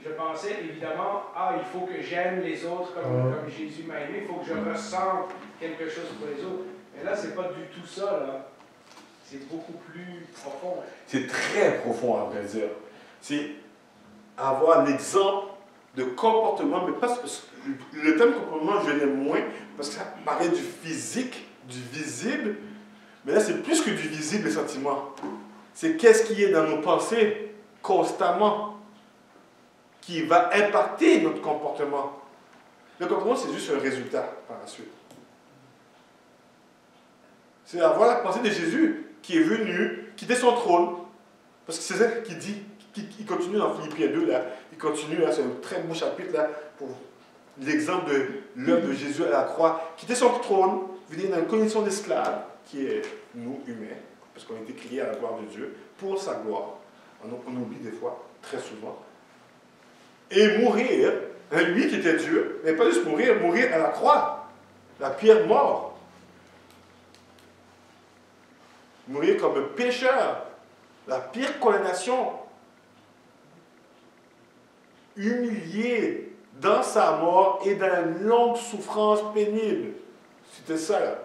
Je pensais évidemment « Ah, il faut que j'aime les autres comme Jésus m'a aimé, il faut que je ressente quelque chose pour les autres. » Mais là, c'est pas du tout ça, là. C'est beaucoup plus profond. C'est très profond, à vrai dire. C'est avoir l'exemple de comportement, mais pas le terme comportement, je l'aime moins, parce que ça paraît du physique, du visible, mais là, c'est plus que du visible, les sentiments. C'est qu'est-ce qui est dans nos pensées constamment, qui va impacter notre comportement. Le comportement, c'est juste un résultat par la suite. C'est avoir la pensée de Jésus qui est venu quitter son trône. Parce que c'est ça qu'il dit. Il continue dans Philippiens 2, là. Il continue, là, c'est un très beau chapitre, là, pour l'exemple de l'œuvre de Jésus à la croix. Quitter son trône, venir dans une condition d'esclave, qui est nous, humains, parce qu'on a été créés à la gloire de Dieu, pour sa gloire. On oublie des fois, très souvent. Et mourir, lui qui était Dieu, mais pas juste mourir à la croix, la pire mort. Mourir comme un pécheur, la pire condamnation. Humilié dans sa mort et dans une longue souffrance pénible. C'était ça, là.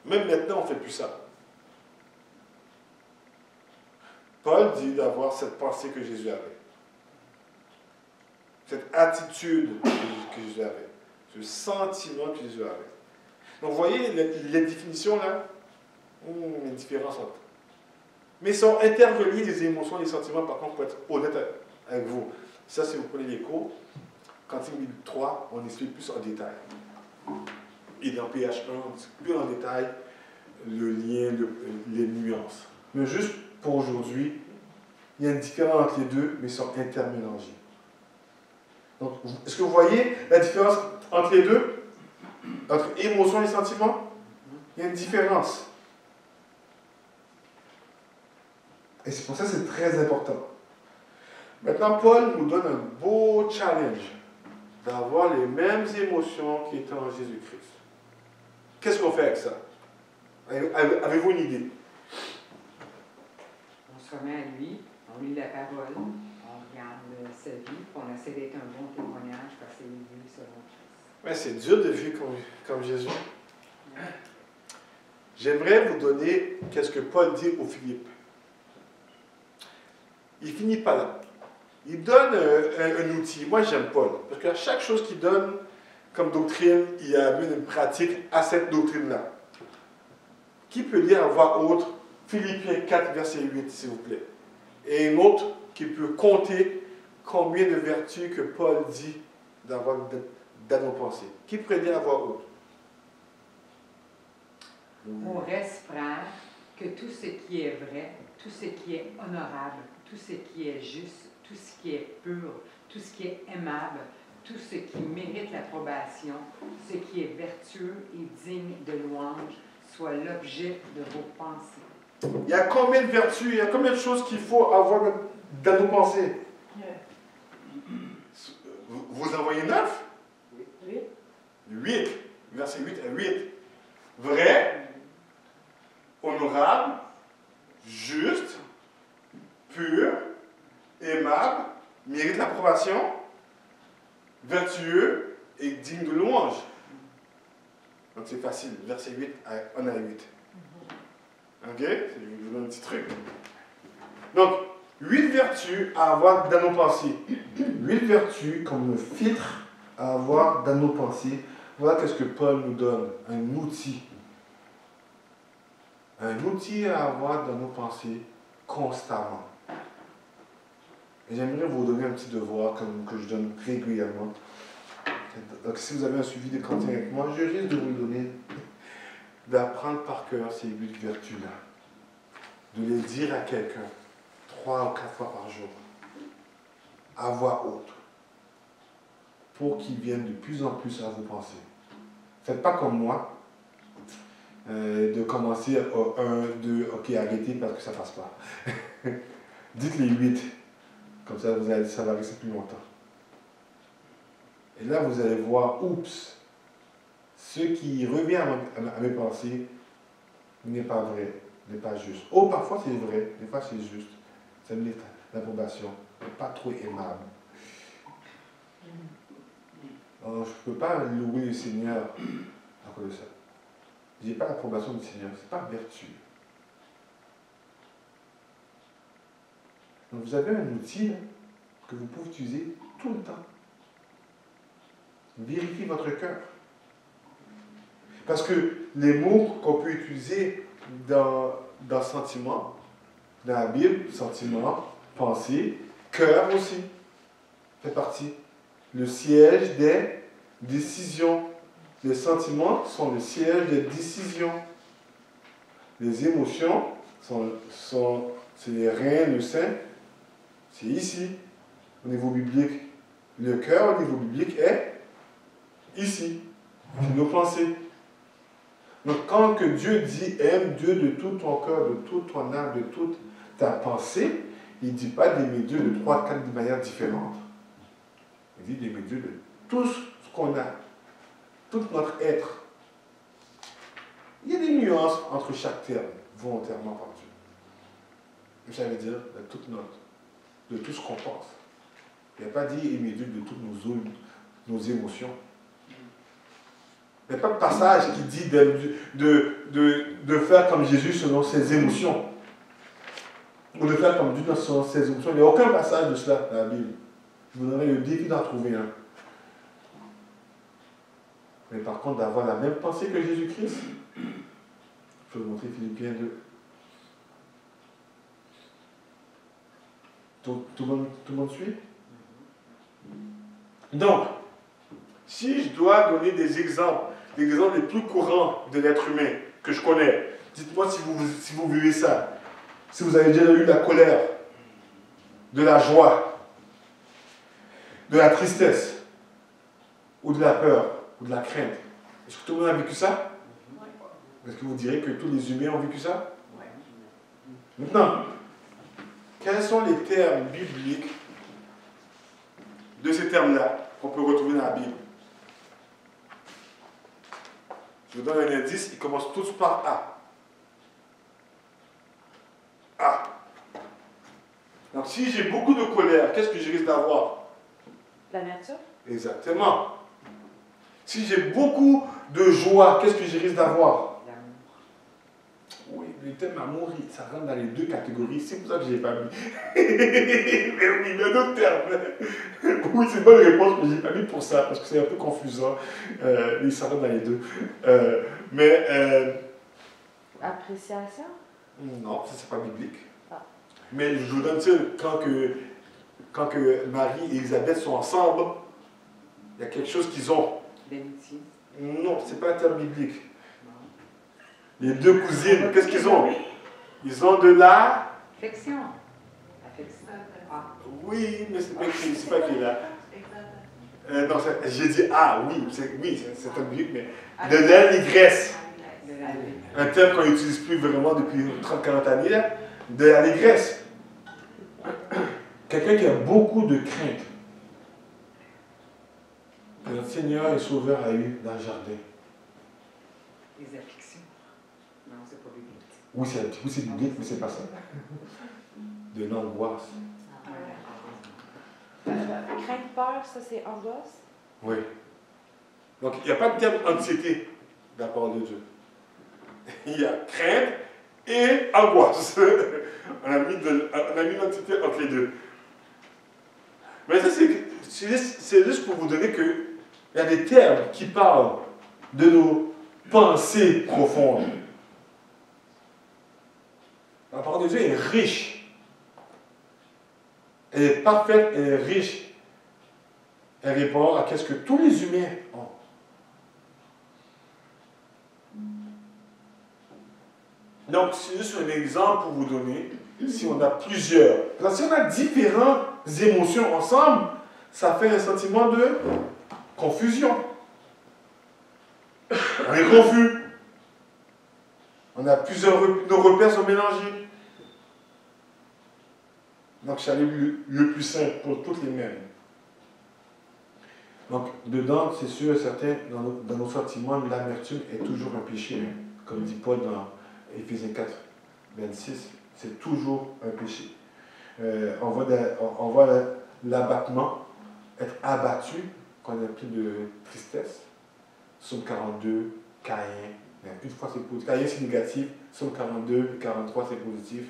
Même maintenant, on ne fait plus ça. Paul dit d'avoir cette pensée que Jésus avait. Cette attitude que Jésus avait. Ce sentiment que Jésus avait. Donc, vous voyez les définitions là? Les différences entre Mais ils sont interreliés, les émotions et les sentiments, par contre, pour être honnête avec vous. Ça, si vous prenez les cours, Cantique biblique 3, on explique plus en détail. Et dans PH1, on explique plus en détail le lien, les nuances. Mais juste pour aujourd'hui, il y a une différence entre les deux, mais ils sont intermélangés. Donc, est-ce que vous voyez la différence entre les deux? Entre émotion et sentiment? Il y a une différence. Et c'est pour ça que c'est très important. Maintenant, Paul nous donne un beau challenge d'avoir les mêmes émotions qui étaient en Jésus-Christ. Qu'est-ce qu'on fait avec ça? Avez-vous une idée? On se remet à lui, on lit la parole, on regarde sa vie, puis on essaie d'être un bon témoignage parce qu'il est selon Christ. Mais c'est dur de vivre comme Jésus. J'aimerais vous donner qu'est-ce que Paul dit aux Philippes. Il ne finit pas là. Il donne un outil. Moi, j'aime Paul. Parce qu'à chaque chose qu'il donne comme doctrine, il y a une pratique à cette doctrine-là. Qui peut lire à voix haute Philippiens 4, verset 8, s'il vous plaît? Et une autre qui peut compter combien de vertus que Paul dit d'avoir dans nos pensées. Qui peut lire à voix haute? On reste, frère, que tout ce qui est vrai, tout ce qui est honorable, tout ce qui est juste, tout ce qui est pur, tout ce qui est aimable, tout ce qui mérite l'approbation, ce qui est vertueux et digne de louange, soit l'objet de vos pensées. Il y a combien de vertus, il y a combien de choses qu'il faut avoir dans nos pensées? Vous en voyez 9? 8. Verset 8 à 8. Vrai, honorable, juste, pur, aimable, mérite l'approbation, vertueux et digne de louange. Donc c'est facile, verset 8 à 1 à 8. Ok? Je vous donne un petit truc. Donc, 8 vertus à avoir dans nos pensées. 8 vertus comme un filtre à avoir dans nos pensées. Voilà qu'est-ce que Paul nous donne. Un outil. Un outil à avoir dans nos pensées constamment. Et j'aimerais vous donner un petit devoir que je donne régulièrement. Donc, si vous avez un suivi de cantique avec moi, je risque de vous le donner, d'apprendre par cœur ces 8 vertus-là. De les dire à quelqu'un 3 ou 4 fois par jour, à voix haute, pour qu'ils viennent de plus en plus à vos pensées. Faites pas comme moi, de commencer au 1, 2, ok, arrêtez parce que ça passe pas. Dites les 8, comme ça ça va rester plus longtemps. Et là, vous allez voir, oups, ce qui revient à mes pensées n'est pas vrai, n'est pas juste. Oh, parfois c'est vrai, des fois c'est juste. Ça mérite l'approbation, mais pas trop aimable. Alors, je ne peux pas louer le Seigneur à cause de ça. Je n'ai pas l'approbation du Seigneur, ce n'est pas vertu. Donc, vous avez un outil là, que vous pouvez utiliser tout le temps. Vérifiez votre cœur. Parce que les mots qu'on peut utiliser dans sentiment, dans la Bible, sentiment, pensée, cœur aussi, fait partie. Le siège des décisions. Les sentiments sont le siège des décisions. Les émotions c'est les reins, le sein, c'est ici, au niveau biblique. Le cœur, au niveau biblique, est ici. C'est nos pensées. Donc, quand que Dieu dit aime Dieu de tout ton cœur, de toute ton âme, de toute ta pensée, il ne dit pas d'aimer Dieu de 3, 4 de manière différente. Il dit d'aimer Dieu de tout ce qu'on a, tout notre être. Il y a des nuances entre chaque terme, volontairement par Dieu. Mais ça veut dire de toute de tout ce qu'on pense. Il n'a pas dit aimer Dieu de toutes nos émotions. Il n'y a pas de passage qui dit de faire comme Jésus selon ses émotions. Ou de faire comme Dieu selon ses émotions. Il n'y a aucun passage de cela dans la Bible. Je vous donnerai le défi d'en trouver un. Mais par contre, d'avoir la même pensée que Jésus-Christ, je peux vous montrer Philippiens 2. Tout le monde suit? Donc, si je dois donner des exemples les plus courants de l'être humain que je connais, dites-moi si vous vivez ça. Si vous avez déjà eu de la colère, de la joie, de la tristesse, ou de la peur, ou de la crainte. Est-ce que tout le monde a vécu ça? Est-ce que vous direz que tous les humains ont vécu ça? Maintenant, quels sont les termes bibliques de ces termes-là qu'on peut retrouver dans la Bible? Je vous donne un indice, ils commencent tous par A. A. Donc si j'ai beaucoup de colère, qu'est-ce que je risque d'avoir? L'amertume? Exactement. Si j'ai beaucoup de joie, qu'est-ce que je risque d'avoir? Oui, le thème amour, ça rentre dans les deux catégories. C'est pour ça que je n'ai pas mis. Mais oui, il y a d'autres termes. Oui, c'est une bonne réponse, mais je n'ai pas mis pour ça, parce que c'est un peu confusant. Mais ça rentre dans les deux. Appréciation? Non, ça, c'est pas biblique. Ah. Mais je vous donne ça, quand que Marie et Elisabeth sont ensemble, il y a quelque chose qu'ils ont. L'amitié. Non, c'est pas un terme biblique. Les deux cousines, qu'est-ce qu'ils ont? Ils ont de la... Affection. Affection. Ah. Oui, mais c'est pas qui est là. Non, j'ai dit oui, c'est un biblique, mais de l'allégresse. Un terme qu'on n'utilise plus vraiment depuis 30-40 années, là. De l'allégresse. Quelqu'un qui a beaucoup de crainte. Que notre Seigneur et Sauveur a eu dans le jardin. Les afflictions. Non, c'est pas biblique. Oui, c'est biblique, mais c'est pas ça. De l'angoisse. Crainte, peur, ça c'est angoisse? Oui. Donc, il n'y a pas de terme anxiété dans la parole de Dieu. Il y a crainte et angoisse. On a mis l'anxiété entre les deux. Mais ça, c'est juste pour vous donner qu'il y a des termes qui parlent de nos pensées profondes. La parole de Dieu est riche. Elle est parfaite, elle est riche. Elle répond à ce que tous les humains ont. Donc, c'est juste un exemple pour vous donner, si on a plusieurs. Si on a différentes émotions ensemble, ça fait un sentiment de confusion. On est confus. On a nos repères sont mélangés. Donc, c'est le plus simple pour toutes les mêmes. Donc, dedans, c'est sûr et certain, dans nos sentiments, l'amertume est toujours un péché. Hein. Comme dit Paul dans Éphésiens 4, 26, c'est toujours un péché. On voit l'abattement, être abattu, quand on a plus de tristesse. Psaume 42, Caïn, une fois c'est positif. Caïn c'est négatif, Psaume 42, 43 c'est positif.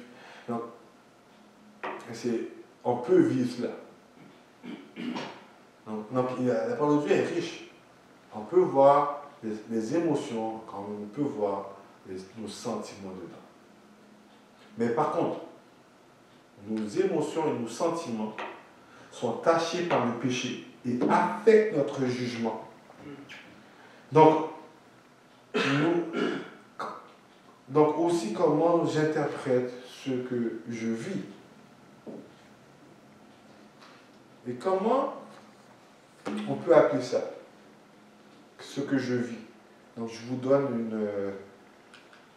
Donc, on peut vivre cela. Donc la parole de Dieu est riche. On peut voir les émotions, quand on peut voir nos sentiments dedans. Mais par contre, nos émotions et nos sentiments sont tachés par le péché et affectent notre jugement. Donc aussi comment j'interprète ce que je vis. Et comment on peut appeler ça, ce que je vis. Donc je vous donne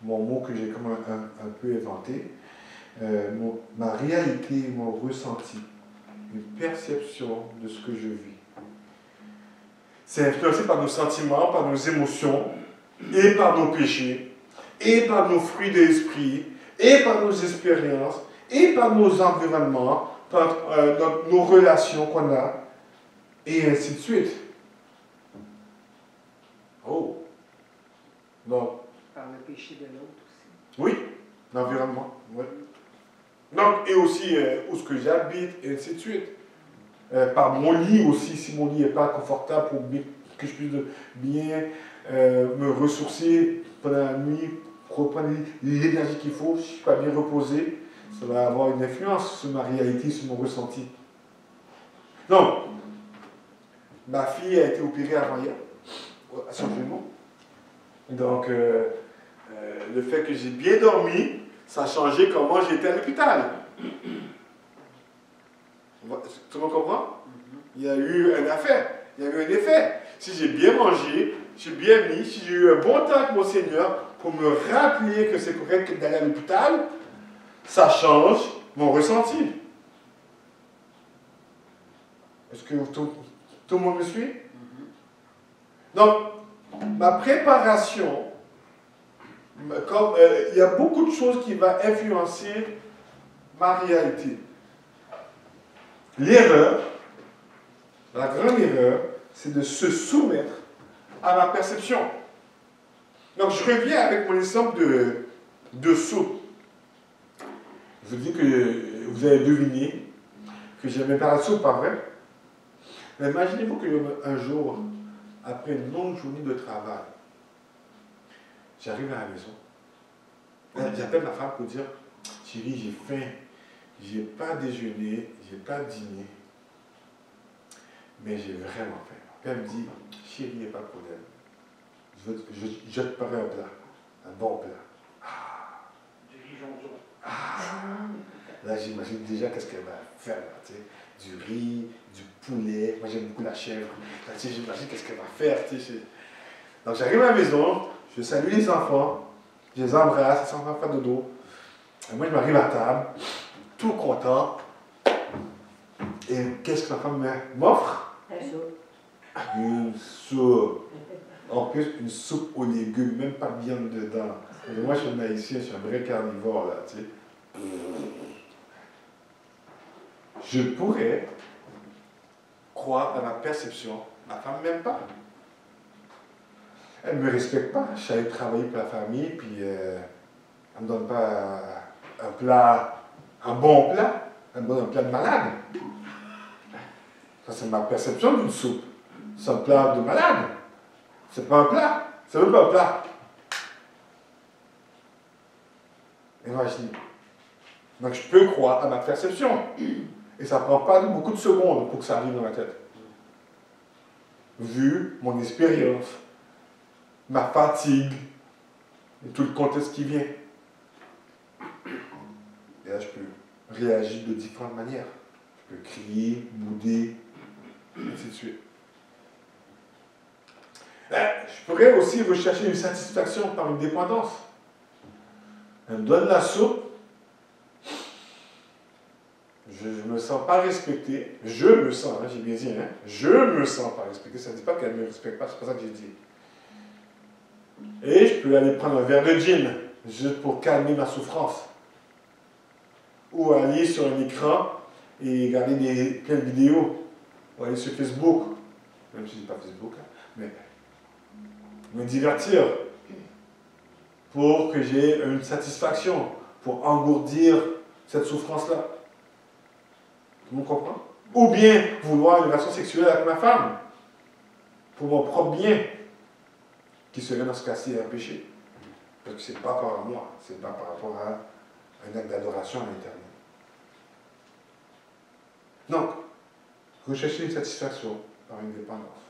mon mot que j'ai comme un peu inventé. Ma réalité, mon ressenti, une perception de ce que je vis. C'est influencé par nos sentiments, par nos émotions, et par nos péchés, et par nos fruits de l'esprit, et par nos expériences, et par nos environnements, par nos relations qu'on a, et ainsi de suite. Oh. Donc. Par le péché de l'autre aussi. Oui, l'environnement. Oui. Donc, et aussi où ce que j'habite, et ainsi de suite. Par mon lit aussi, si mon lit n'est pas confortable pour que je puisse bien me ressourcer pendant la nuit, reprendre l'énergie qu'il faut, si je ne suis pas bien reposé, ça va avoir une influence sur ma réalité, sur mon ressenti. Donc, ma fille a été opérée avant-hier, à son genou. Donc, le fait que j'ai bien dormi, ça a changé comment j'étais à l'hôpital. Tu me comprends? Il y a eu un affaire, il y a eu un effet. Si j'ai bien mangé, j'ai bien mis, si j'ai eu un bon temps avec mon Seigneur pour me rappeler que c'est correct d'aller à l'hôpital, ça change mon ressenti. Est-ce que tout le monde me suit? Donc, ma préparation, comme il y a beaucoup de choses qui vont influencer ma réalité. L'erreur, la grande erreur, c'est de se soumettre à ma perception. Donc, je reviens avec mon exemple de soupe. Je vous dis que vous avez deviné que je n'aimais pas la soupe, pas vrai? Mais imaginez-vous qu'un jour, après une longue journée de travail, j'arrive à la maison. J'appelle ma femme pour dire, chérie, j'ai faim, j'ai pas déjeuné, j'ai pas dîné, mais j'ai vraiment faim. Puis elle me dit, chérie, il n'y a pas de problème. Je te parie un plat, un bon plat. Du riz jonjon. Là, j'imagine déjà qu'est-ce qu'elle va faire. Là, tu sais. Du riz, du poulet. Moi, j'aime beaucoup la chèvre. Là, tu sais, j'imagine qu'est-ce qu'elle va faire. Tu sais. Donc, j'arrive à la maison, je salue les enfants, je les embrasse, ils s'en vont faire dodo. Et moi, je m'arrive à table, tout content. Et qu'est-ce que la femme m'offre? Une soupe. En plus, une soupe aux légumes, même pas de viande dedans. Et moi, je suis un haïtien, je suis un vrai carnivore, là, tu sais. Je pourrais croire à ma perception. Ma femme ne m'aime pas. Elle ne me respecte pas. Je suis allé travailler pour la famille, puis elle ne me donne pas un plat, un bon plat. Elle me donne un plat de malade. Ça, c'est ma perception d'une soupe. C'est un plat de malade. C'est pas un plat. C'est même pas un plat. Imaginez. Donc, je peux croire à ma perception. Et ça ne prend pas beaucoup de secondes pour que ça arrive dans ma tête. Vu mon expérience, ma fatigue, et tout le contexte qui vient. Et là, je peux réagir de différentes manières. Je peux crier, bouder, ainsi de suite. Je pourrais aussi rechercher une satisfaction par une dépendance. Elle me donne la soupe. Je ne me sens pas respecté. Je me sens, j'ai bien dit, je me sens pas respecté. Ça ne dit pas qu'elle ne me respecte pas, c'est pas ça que j'ai dit. Et je peux aller prendre un verre de gin, juste pour calmer ma souffrance. Ou aller sur un écran et regarder plein de vidéos. Ou aller sur Facebook, même si je n'ai pas Facebook, mais me divertir pour que j'ai une satisfaction, pour engourdir cette souffrance-là. Tout le monde comprend? Ou bien vouloir une relation sexuelle avec ma femme, pour mon propre bien, qui serait dans ce cas-ci un péché. Parce que ce n'est pas par rapport à moi, c'est pas par rapport à un acte d'adoration à l'intérieur. Donc, rechercher une satisfaction par une dépendance.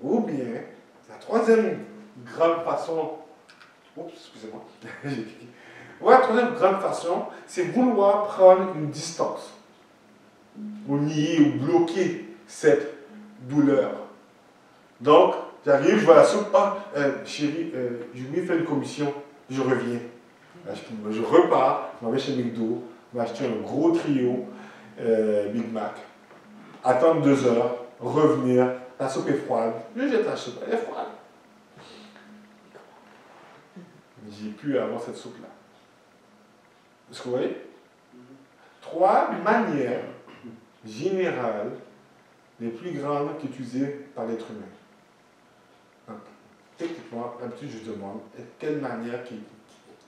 Ou bien, la troisième grande façon, oups, excusez-moi, j'ai cliqué. La troisième grande façon, c'est vouloir prendre une distance, ou nier ou bloquer cette douleur. Donc, j'arrive, je vois la soupe, chérie, je lui fais une commission, je reviens. Je repars, je m'en vais chez McDo, je vais acheter un gros trio, Big Mac, attendre 2 heures, revenir, la soupe est froide, je jette la soupe, elle est froide. J'ai pu avoir cette soupe-là. Est-ce que vous voyez? 3 manières générales les plus grandes qu'utilisées par l'être humain. Donc, techniquement, d'habitude, je demande quelle manière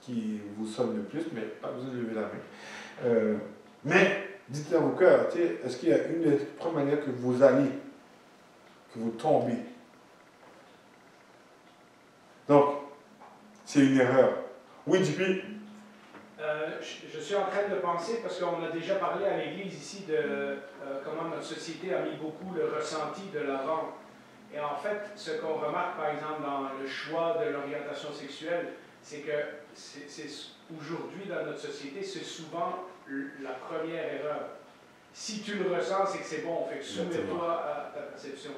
qui vous sonne le plus, mais pas besoin de lever la main. Mais, dites dans vos cœurs, est-ce qu'il y a une des 3 manières que vous allez, que vous tombez? Donc, c'est une erreur. Oui, JP, Je suis en train de penser, parce qu'on a déjà parlé à l'Église ici de comment notre société a mis beaucoup le ressenti de l'avant. Et en fait, ce qu'on remarque, par exemple, dans le choix de l'orientation sexuelle, c'est que aujourd'hui, dans notre société, c'est souvent la première erreur. Si tu le ressens, c'est que c'est bon, fait que soumets-toi à ta perception.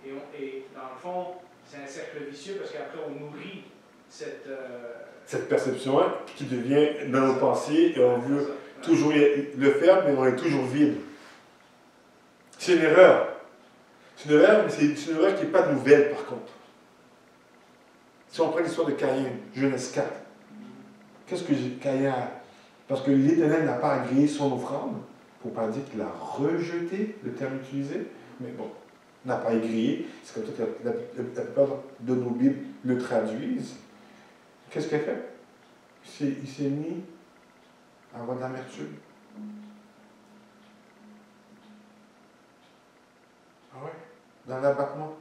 Et dans le fond, c'est un cercle vicieux parce qu'après, on nourrit cette perception qui devient dans nos pensées et on veut toujours le faire, mais on est toujours vide. C'est une erreur. C'est une erreur, mais c'est une erreur qui n'est pas nouvelle par contre. Si on prend l'histoire de Caïn, Genèse 4, qu'est-ce que Caïn a? Parce que l'Éternel n'a pas agréé son offrande, il ne faut pas dire qu'il a rejeté le terme utilisé, mais bon, n'a pas agréé, c'est comme ça que la plupart de nos Bibles le traduisent. Qu'est-ce qu'il a fait? Il s'est mis à avoir de l'amertume. Ah ouais? Dans l'abattement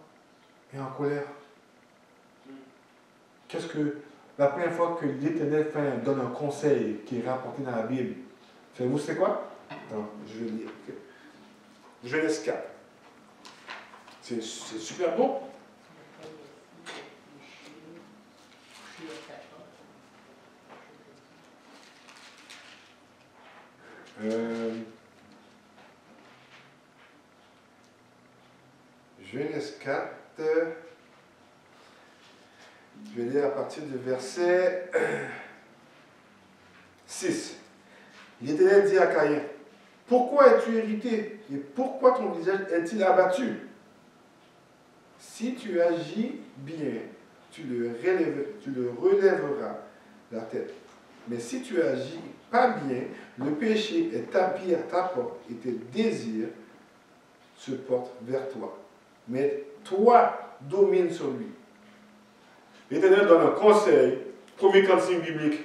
et en colère. Qu'est-ce que la première fois que l'Éternel donne un conseil qui est rapporté dans la Bible, savez-vous c'est quoi? Attends, je vais le lire. Okay. Genèse 4. C'est super beau. Genèse 4. Je vais lire à partir du verset 6. L'Éternel dit à Caïn, « Pourquoi es-tu irrité et pourquoi ton visage est-il abattu? Si tu agis bien, tu le relèveras la tête. Mais si tu agis pas bien, le péché est tapis à ta porte et tes désirs se portent vers toi. Mais toi, domine sur lui. » L'Éternel donne un conseil, premier consigne biblique.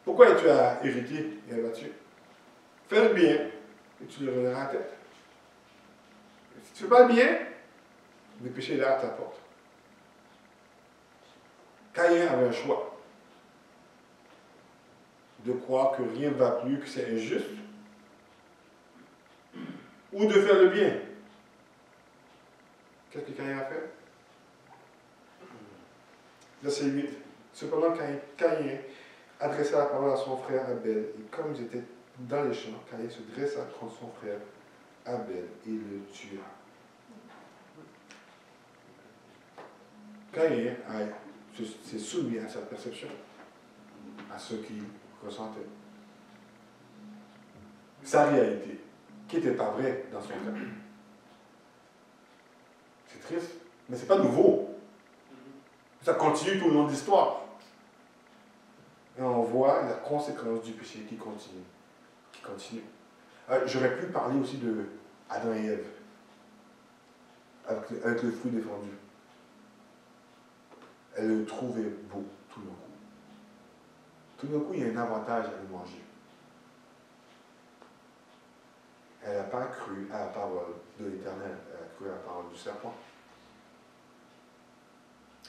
Pourquoi es-tu irrité et abattu? Fais le bien et tu le relèveras la tête. Si tu ne fais pas le bien, le péché est là à ta porte. Caïn avait un choix de croire que rien ne va plus, que c'est injuste, ou de faire le bien. Qu'est-ce que Caïn a fait? Verset 8. Cependant, Caïn adressa la parole à son frère Abel, et comme ils étaient dans les champs, Caïn se dressa contre son frère Abel et le tua. Caïn s'est soumis à sa perception, à ce qu'il ressentait. Sa réalité, qui n'était pas vraie dans son cas. C'est triste, mais ce n'est pas nouveau. Ça continue tout le long de l'histoire. Et on voit la conséquence du péché qui continue. J'aurais pu parler aussi de Adam et Ève, avec le fruit défendu. Elle le trouvait beau tout d'un coup. Tout d'un coup, il y a un avantage à le manger. Elle n'a pas cru à la parole de l'Éternel, elle a cru à la parole du serpent.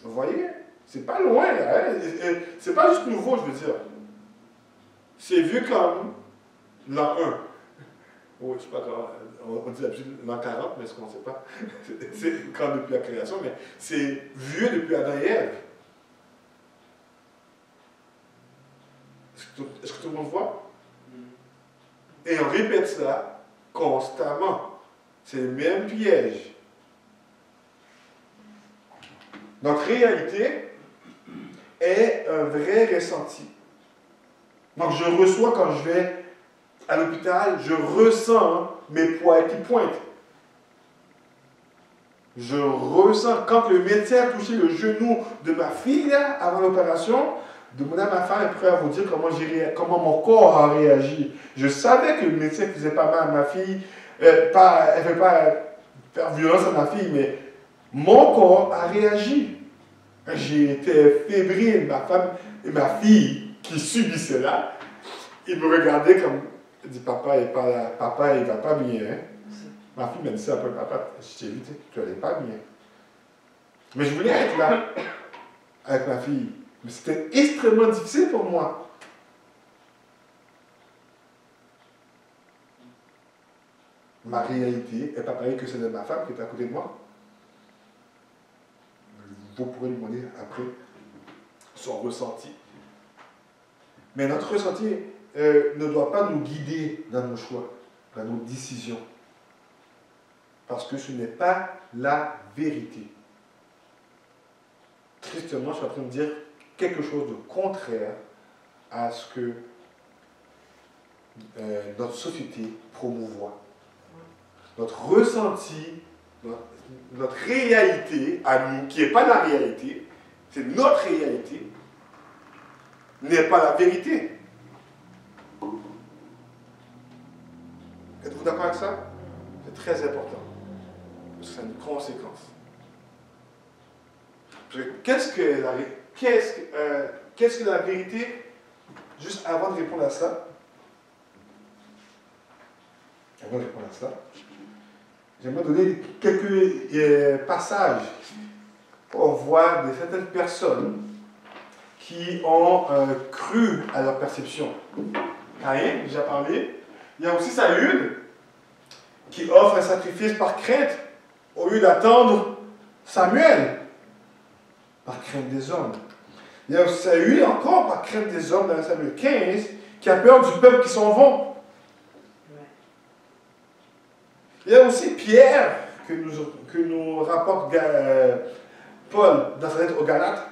Vous voyez? C'est pas loin, là. Hein? C'est pas juste nouveau, je veux dire. C'est vieux comme l'an 1. Oh, je sais pas comment. On dit d'habitude l'an 40, mais ce qu'on ne sait pas. C'est quand depuis la création, mais c'est vieux depuis Adam et Ève. Est-ce que tout le monde voit? Et on répète cela constamment. C'est le même piège. Notre réalité est un vrai ressenti. Donc je reçois quand je vais à l'hôpital, je ressens mes poids qui pointent. Je ressens quand le médecin a touché le genou de ma fille là, avant l'opération, demandez à ma femme, elle pourrait vous dire comment mon corps a réagi. Je savais que le médecin ne faisait pas mal à ma fille, elle ne fait pas faire violence à ma fille, mais mon corps a réagi. J'étais fébrile, ma femme et ma fille qui subissaient cela, ils me regardaient comme, ils disaient, papa, il ne va pas bien. Hein? Ma fille m'a dit ça après, papa, je t'ai dit, tu n'allais pas bien. Mais je voulais être là, avec ma fille. Mais c'était extrêmement difficile pour moi. Ma réalité n'est pas pareille que celle de ma femme qui est à côté de moi. Vous pourrez lui demander après son ressenti. Mais notre ressenti ne doit pas nous guider dans nos choix, dans nos décisions. Parce que ce n'est pas la vérité. Tristement, je suis en train de dire quelque chose de contraire à ce que notre société promouvoit. Notre ressenti, notre réalité à nous, qui n'est pas la réalité, c'est notre réalité, n'est pas la vérité. Êtes-vous d'accord avec ça? C'est très important. Parce que ça a une conséquence. Qu'est-ce que la vérité? Juste avant de répondre à ça, j'aimerais donner quelques passages pour voir de certaines personnes qui ont cru à leur perception. Caïn, déjà parlé. Il y a aussi Saül, qui offre un sacrifice par crainte, au lieu d'attendre Samuel, par crainte des hommes. Il y a aussi Saül, encore par crainte des hommes, dans Samuel 15, qui a peur du peuple qui s'en vont. Il y a aussi Pierre, que nous rapporte Paul dans sa lettre aux Galates,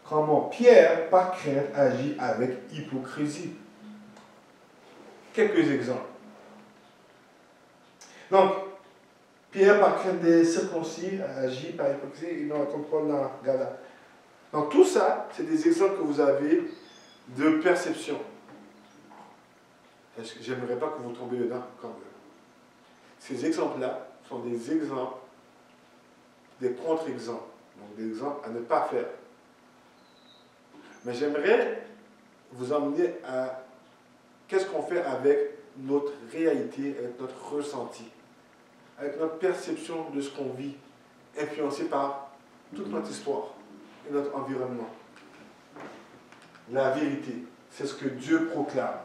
comment Pierre, par crainte, agit avec hypocrisie. Quelques exemples. Donc, Pierre, par crainte des circoncis, agit par hypocrisie, et non, comme Paul dans Galates. Donc, tout ça, c'est des exemples que vous avez de perception. J'aimerais pas que vous tombiez dedans comme eux. Ces exemples-là sont des exemples, des contre-exemples, donc des exemples à ne pas faire. Mais j'aimerais vous emmener à qu'est-ce qu'on fait avec notre réalité, avec notre ressenti, avec notre perception de ce qu'on vit, influencé par toute notre histoire et notre environnement. La vérité, c'est ce que Dieu proclame.